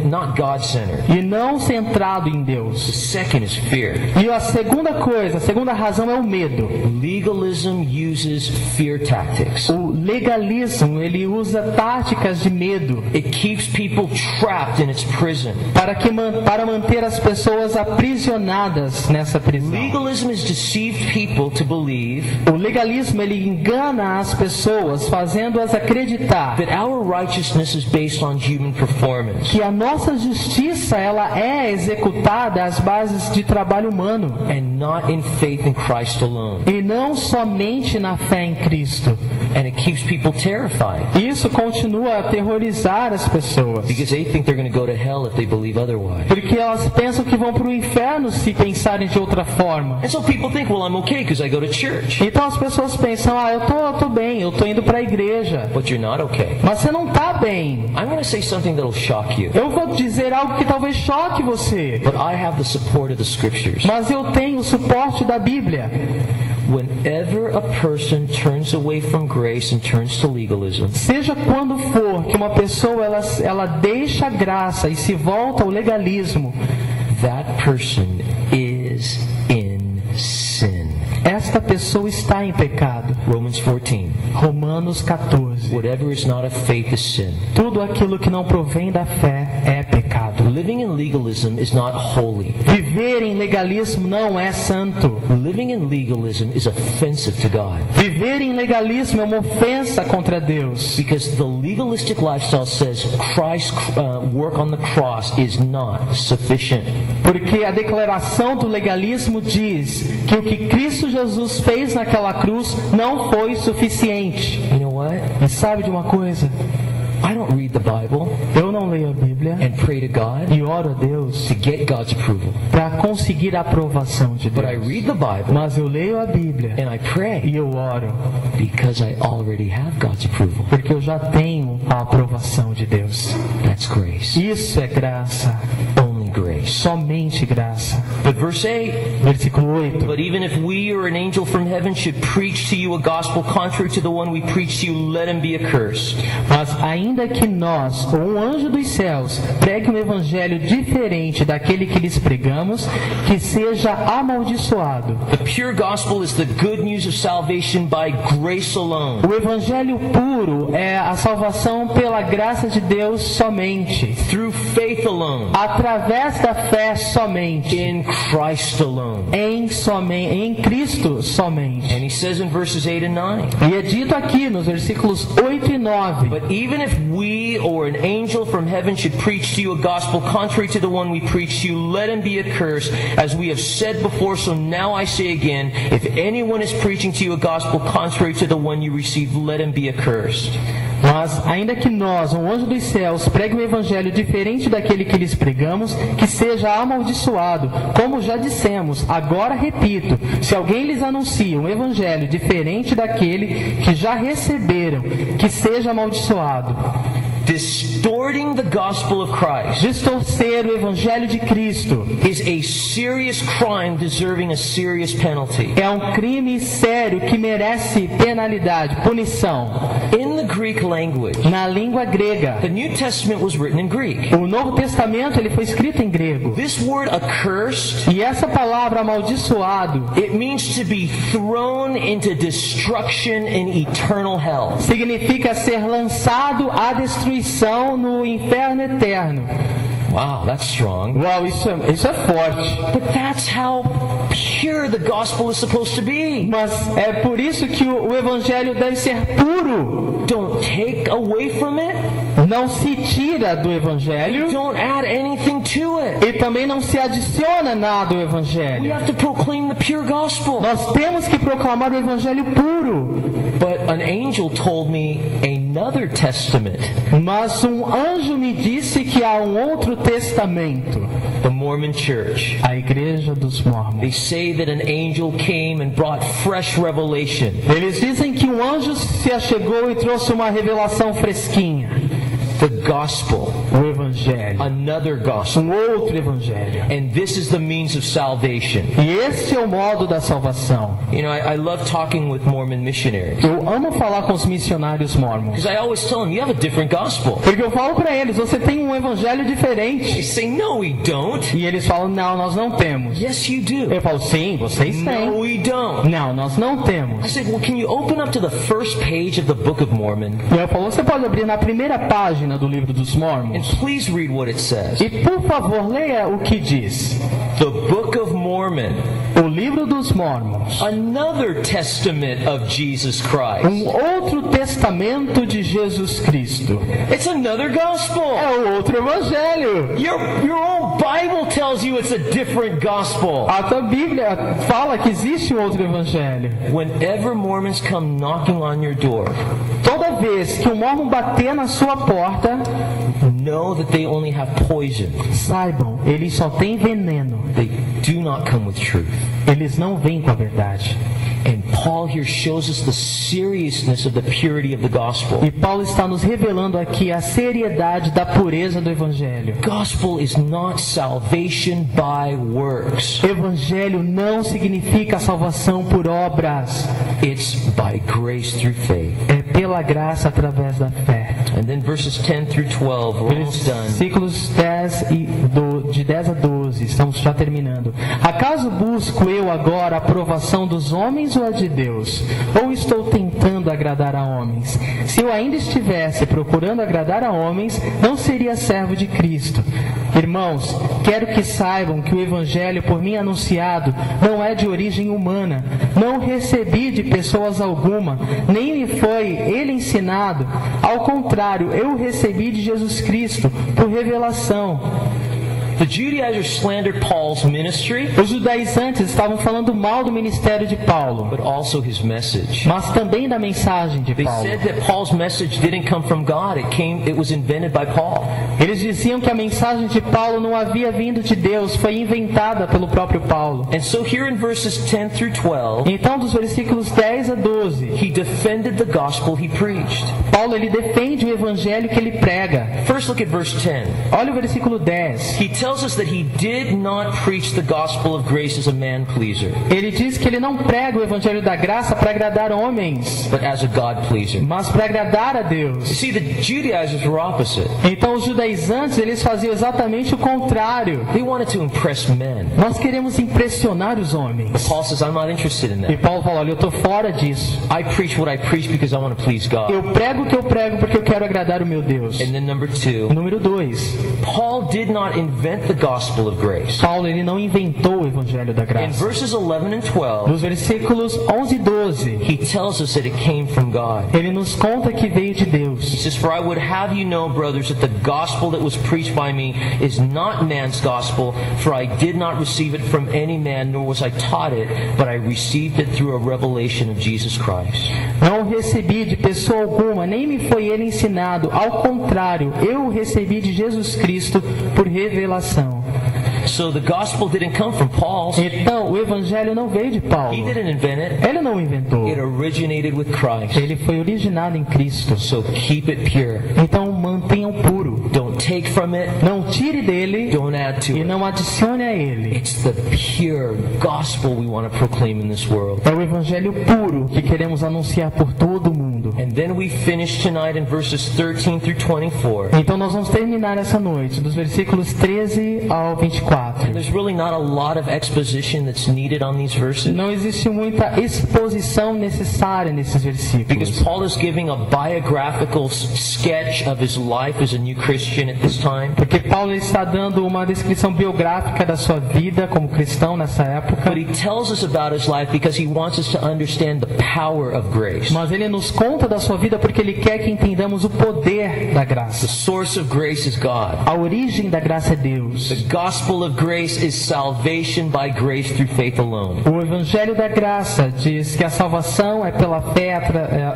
Not God-centered. E não centrado em The Deus. second is fear. E a segunda razão é o medo. Legalism uses fear tactics. O legalismo, ele usa táticas de medo It keeps people trapped in its prison. para manter as pessoas aprisionadas nessa prisão. Legalism has deceived people to believe O legalismo, ele engana as pessoas, fazendo-as acreditar that our righteousness is based on human performance que a nossa justiça, ela é executada às bases de trabalho humano and not in faith in Christ alone. e não somente na fé em Cristo. And it keeps people terrified Isso continua a aterrorizar as pessoas, because they think they're going to go to hell if they believe otherwise. porque elas pensam que vão para o inferno se pensarem de outra forma. And so people think, well, I'm okay because I go to church. Então as pessoas pensam, eu tô bem, eu tô indo para a igreja. But you're not okay. Mas você não está bem. I'm going to say something that'll shock you. Eu vou dizer algo que talvez choque você, But I have the support of the scriptures. mas eu tenho o suporte da Bíblia. Whenever a person turns away from grace and turns to legalism, Seja quando for que uma pessoa ela deixa a graça e se volta ao legalismo, that person is in sin. esta pessoa está em pecado. Romans 14. Romanos 14. Whatever is not of faith is sin. Tudo aquilo que não provém da fé é pecado. Living in legalism is not holy. Viver em legalismo não é santo. Living in legalism is offensive to God. Viver em legalismo é uma ofensa contra Deus. Because the legalistic lifestyle says Christ's work on the cross is not sufficient. Porque a declaração do legalismo diz que o que Cristo Jesus fez naquela cruz não foi suficiente. You know what? E sabe de uma coisa? I don't read the Bible Eu não leio a Bíblia and pray to God e oro a Deus to get God's approval. para conseguir a aprovação de But I Deus. read the Bible Mas eu leio a Bíblia and I pray e eu oro because I already have God's approval. porque eu já tenho a aprovação de Deus. That's grace. Isso é graça, Only grace. somente graça. But verse 8, Versículo 8. but even if we or an angel from heaven should preach to you a gospel contrary to the one we preach to you, let him be accursed. Mas ainda que nós, ou um anjo dos céus, pregue um evangelho diferente daquele que lhes pregamos, que seja amaldiçoado. The pure gospel is the good news of salvation by grace alone, O evangelho puro é a salvação pela graça de Deus somente, through faith alone, através da fé somente, in Christ alone. em Cristo somente. And he says in verses 8 and 9, E é dito aqui nos versículos 8 e 9. but even if we or an angel from heaven should preach to you a gospel contrary to the one we preach to you, let him be accursed. As we have said before, so now I say again, if anyone is preaching to you a gospel contrary to the one you received, let him be accursed. Mas, ainda que nós, um anjo dos céus, pregue um evangelho diferente daquele que lhes pregamos, que seja amaldiçoado. Como já dissemos, agora repito, se alguém lhes anuncia um evangelho diferente daquele que já receberam, que seja amaldiçoado. Distorting the gospel of Christ Distorcer o evangelho de Cristo is a serious crime deserving a serious penalty. é um crime sério que merece penalidade, punição. In the Greek language, Na língua grega, the New Testament was written in Greek. o Novo Testamento ele foi escrito em grego. This word accursed, E essa palavra amaldiçoado it means to be thrown into destruction in eternal hell. significa ser lançado à destruição no inferno eterno. Wow, that's strong. Uau, isso é forte. But that's how pure the gospel is supposed to be. Mas é por isso que o evangelho deve ser puro. Don't take away from it. Não se tira do evangelho Don't add anything to it. e também não se adiciona nada ao We evangelho. have to proclaim the pure gospel. Nós temos que proclamar o evangelho puro. But an angel told me another testament, Mas um anjo me disse que há um outro testamento. the Mormon Church. A igreja dos They Mormons. say that an angel came and brought fresh revelation. Eles dizem que um anjo se achegou e trouxe uma revelação fresquinha. The gospel, O evangelho. another gospel. Um outro evangelho. And this is the means of salvation. E esse é o modo da salvação. You know, I love talking with Mormon missionaries. Eu amo falar com os missionários mormons. Because I always tell them, you have a different gospel. Porque eu falo para eles, você tem um evangelho They diferente. say, no, we don't. E eles falam, não, nós não temos. Yes, you do. Eu falo, sim, vocês No, têm. we don't. Não, nós não temos. I said, well, can you open up to the first page of the Book of Mormon? E eu falo, você pode abrir na primeira página do livro dos And Mormons. please read what it says. E por favor, leia o que diz. The Book of Mormon, O livro dos Mormons. another testament of Jesus Christ. Outro testamento de Jesus Cristo. It's another gospel. É o outro evangelho. Your own Bible tells you it's a different gospel. A tua Bíblia fala que existe um outro evangelho. Whenever Mormons come knocking on your door, Toda vez que um mormon bater na sua porta, know that they only have poison. saibam, eles só têm veneno. They do not come with truth. Eles não vêm com a verdade. And Paul here shows us the seriousness of the purity of the gospel. E Paulo está nos revelando aqui a seriedade da pureza do evangelho. Gospel is not salvation by works. Evangelho não significa salvação por obras. It's by grace through faith. É pela graça através da fé. And then verses 10 through 12, we're almost done. Versículos de 10 a 12, estamos já terminando. Acaso busco eu agora a aprovação dos homens ou a de Deus? Ou estou tentando agradar a homens? Se eu ainda estivesse procurando agradar a homens, não seria servo de Cristo. Irmãos, quero que saibam que o evangelho por mim anunciado não é de origem humana. Não recebi de pessoas alguma, nem me foi ele ensinado. Ao contrário, eu o recebi de Jesus Cristo por revelação. The Judaizers slandered Paul's ministry, Os judaizantes estavam falando mal do ministério de Paulo, but also his message. mas também da mensagem de They Paulo. said that Paul's message didn't come from God. It was invented by Paul. Eles diziam que a mensagem de Paulo não havia vindo de Deus, foi inventada pelo próprio Paulo. And so here in verses 10 through 12, Então, dos versículos 10 a 12, he defended the gospel he preached. Paulo ele defende o evangelho que ele prega. First, look at verse 10. Olha o versículo 10. He tells us that he did not preach the gospel of grace as a man pleaser, Ele diz que ele não prega o evangelho da graça para agradar homens, but as a God pleaser. mas para agradar a You Deus. see, the Judaizers were opposite. Então os judaizantes eles faziam exatamente o contrário. They wanted to impress men. Nós queremos impressionar os homens. Paul says, I'm not interested in E that. Paulo fala, olha, eu estou fora disso. I preach what I preach because I want to please God. Eu prego o que eu prego porque eu quero agradar o meu Deus. And then number 2, Número 2. Paul did not invent the gospel of grace. Paulo ele não inventou o evangelho da In graça. verses 11 and 12, Nos versículos 11 e 12, he tells us that it came from God. ele nos conta que veio de He Deus. says, For I would have you know, brothers, that the gospel that was preached by me is not man's gospel, for I did not receive it from any man, nor was I taught it, but I received it through a revelation of Jesus Christ. Não o recebi de pessoa alguma, nem me foi ele ensinado. Ao contrário, eu o recebi de Jesus Cristo por revelação. So the gospel didn't come from Paul. Então, o evangelho não veio de He Paulo. didn't invent it. Ele não inventou. It originated with Christ. Ele foi originado em Cristo. So keep it pure. Então, mantenham puro. Don't take from it. Não tire dele Don't add to e it. não adicione a ele. It's the pure gospel we want to proclaim in this world. É o evangelho puro que queremos anunciar por todo o mundo. And then we finish tonight in verses 13 through 24. Então nós vamos terminar essa noite, dos versículos 13 ao 24. And there's really not a lot of exposition that's needed on these verses, Não existe muita exposição necessária nesses because versículos. Paul is giving a biographical sketch of his life as a new Christian at this time. Porque Paulo está dando uma descrição biográfica da sua vida como cristão nessa época. But he tells us about his life because he wants us to understand the power of grace. Mas ele nos conta da sua vida porque ele quer que entendamos o poder da The graça. source of grace is God. A origem da graça é Deus. The gospel of grace is salvation by grace through faith alone. O evangelho da graça diz que a salvação é pela fé,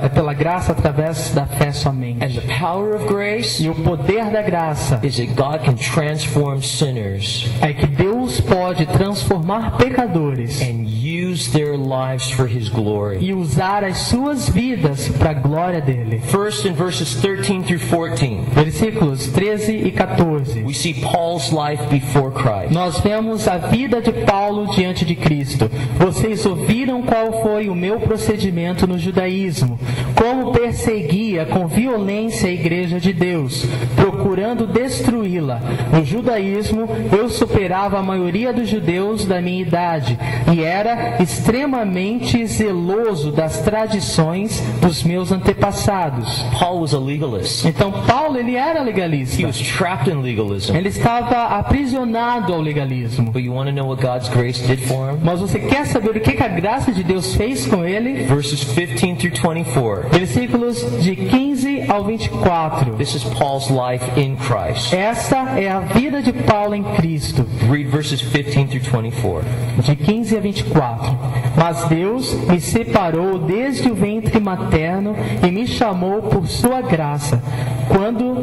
é pela graça através da fé And somente. the power of grace E o poder da graça is that God can transform sinners é que Deus pode transformar pecadores and use their lives for His glory. e usar as suas vidas para a glória dele. First, in verses 13 through 14, Versículos 13 e 14. we see Paul's life before Christ. Nós vemos a vida de Paulo diante de Cristo. Vocês ouviram qual foi o meu procedimento no judaísmo, como perseguia com violência a igreja de Deus, procurando destruí-la. No judaísmo, eu superava a maioria dos judeus da minha idade e era extremamente zeloso das tradições dos meus antepassados. Paul was a legalist. Então, Paulo, ele era He legalista. was trapped in legalism. Ele estava aprisionado ao legalismo. But you want to know what God's grace did for him? Mas você quer saber o que a graça de Deus fez com ele? Verses 15 through 24. Versículos de 15 ao 24. This is Paul's life in Christ. Esta é a vida de Paulo em Cristo. Read verses 15 through 24. De 15 a 24. Mas Deus me separou desde o ventre materno e me chamou por sua graça, quando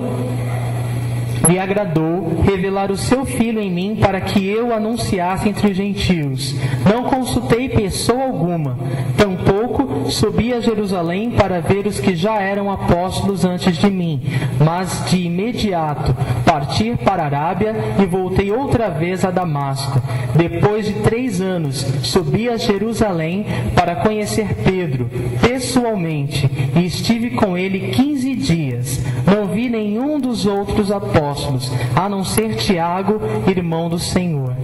lhe agradou revelar o seu Filho em mim para que eu anunciasse entre os gentios. Não consultei pessoa alguma, tampouco subi a Jerusalém para ver os que já eram apóstolos antes de mim, mas de imediato parti para a Arábia e voltei outra vez a Damasco. Depois de 3 anos, subi a Jerusalém para conhecer Pedro pessoalmente e estive com ele 15 dias. Não vi nenhum dos outros apóstolos, a não ser Tiago, irmão do Senhor.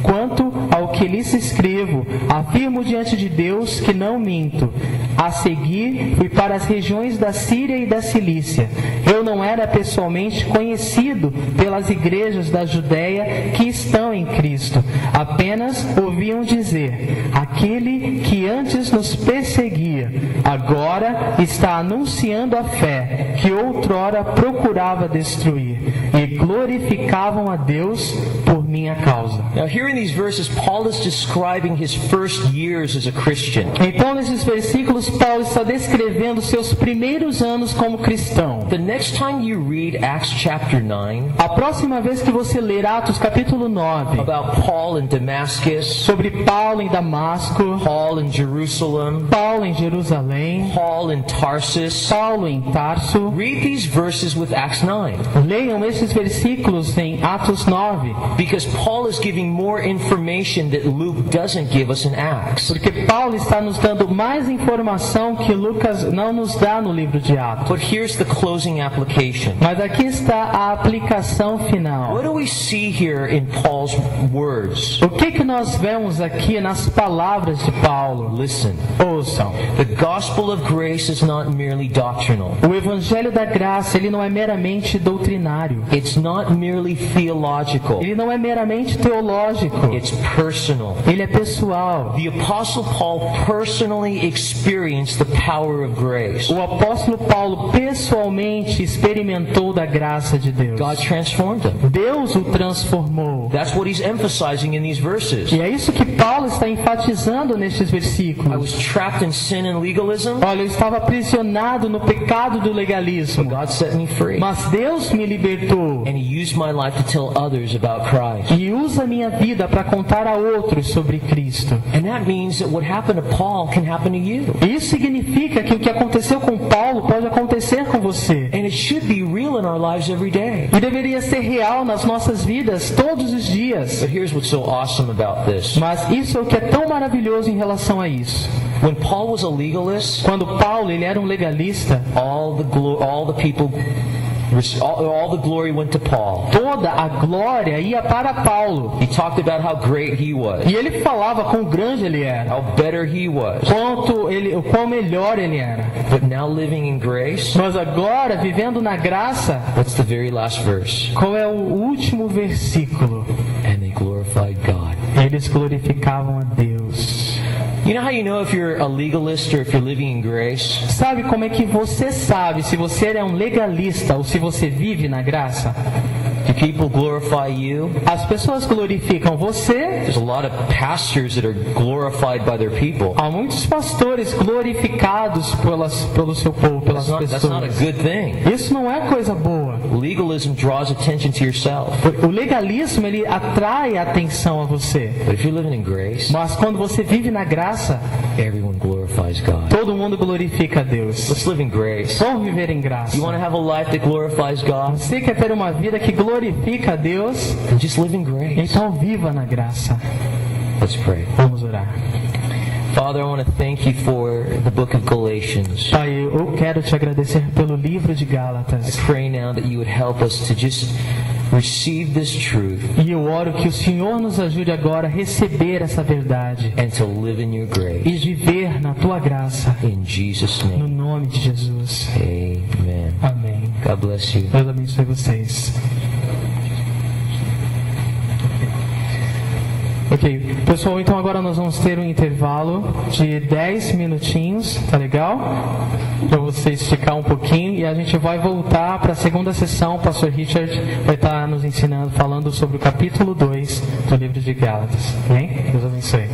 Quanto ao que lhes escrevo, afirmo diante de Deus que não minto. A seguir, fui para as regiões da Síria e da Cilícia. Eu não era pessoalmente conhecido pelas igrejas da Judéia que estão em Cristo. Apenas ouviam dizer: aquele que antes nos perseguia, agora está anunciando a fé que outrora procurava destruir, e glorificavam a Deus por minha causa. Now here in these verses, Paul is describing his first years as a Christian. Então, nesses versículos, Paulo está descrevendo seus primeiros anos como cristão. The next time you read Acts chapter 9, A próxima vez que você ler Atos capítulo 9, about Paul in Damascus, sobre Paulo em Damasco, Paul in Jerusalem, Paulo em Jerusalém, Paul in Tarsus, Paulo em Tarso, read these verses with Acts 9. leiam esses versículos em Atos 9, Because Paul is giving more information that Luke doesn't give us in Acts. porque Paulo está nos dando mais informação que Lucas não nos dá no livro de Atos. But here's the closing application. Mas aqui está a aplicação final. What do we see here in Paul's words? O que nós vemos aqui nas palavras de Paulo? Listen. Ouçam. The gospel of grace is not merely doctrinal. O evangelho da graça, ele não é meramente doutrinário. It's not merely theological. Ele não é meramente teológico. It's personal. Ele é pessoal. The Apostle Paul personally experienced the power of grace. O apóstolo Paulo pessoalmente experimentou da graça de Deus. God transformed him. Deus o transformou. That's what he's emphasizing in these verses. E é isso que Paulo está enfatizando nestes I versículos. was trapped in sin and legalism. Olha, eu estava aprisionado no pecado do legalismo, God set me free. mas Deus me libertou. And he used my life to tell others about Christ. E usa a minha vida para contar a outros sobre Cristo. And that means that what happened to Paul can happen to you. Isso significa que o que aconteceu com Paulo pode acontecer com você. And it should be real in our lives every day. E deveria ser real nas nossas vidas todos os dias. But here's what's so awesome about this. Mas isso é o que é tão maravilhoso em relação a isso. When Paul was a legalist, Quando Paulo ele era um legalista, all the people, all the glory went to Paul. toda a glória ia para Paulo. He talked about how great he was, E ele falava quão grande ele era, how better he was. o quão melhor ele era. But now living in grace, Mas agora, vivendo na graça, what's the very last verse? qual é o último versículo? And they glorified God. Eles glorificavam a Deus. You know how you know if you're a legalist or if you're living in grace? Sabe como é que você sabe se você é um legalista ou se você vive na graça? Do people glorify you? As pessoas glorificam você. There's a lot of pastors that are glorified by their people. Há muitos pastores glorificados pelo seu povo, pelas That's not a pessoas. good thing. Isso não é coisa boa. Legalism draws attention to yourself. O legalismo, ele atrai a atenção a você. But if you're living in grace, Mas quando você vive na graça, everyone glorifies God. todo mundo glorifica a Deus. Let's live in grace. Vamos viver em graça. You want to have a life that glorifies God? Você quer ter uma vida que glorifica a Deus? Then just live in grace. Então viva na graça. Let's pray. Vamos orar. Father, I want to thank you for the book of Galatians. Pai, eu quero te agradecer pelo livro de I Gálatas. pray now that you would help us to just receive this truth E eu oro que o Senhor nos ajude agora a receber essa verdade and to live in your e grace. viver na tua graça. In Jesus' No name, nome de Jesus. amen. Amém. God bless you. Deus abençoe vocês. Ok, pessoal, então agora nós vamos ter um intervalo de 10 minutinhos, tá legal? Para você esticar um pouquinho e a gente vai voltar para a segunda sessão. O pastor Richard vai estar nos ensinando, falando sobre o capítulo 2 do livro de Gálatas. Bem? Deus abençoe.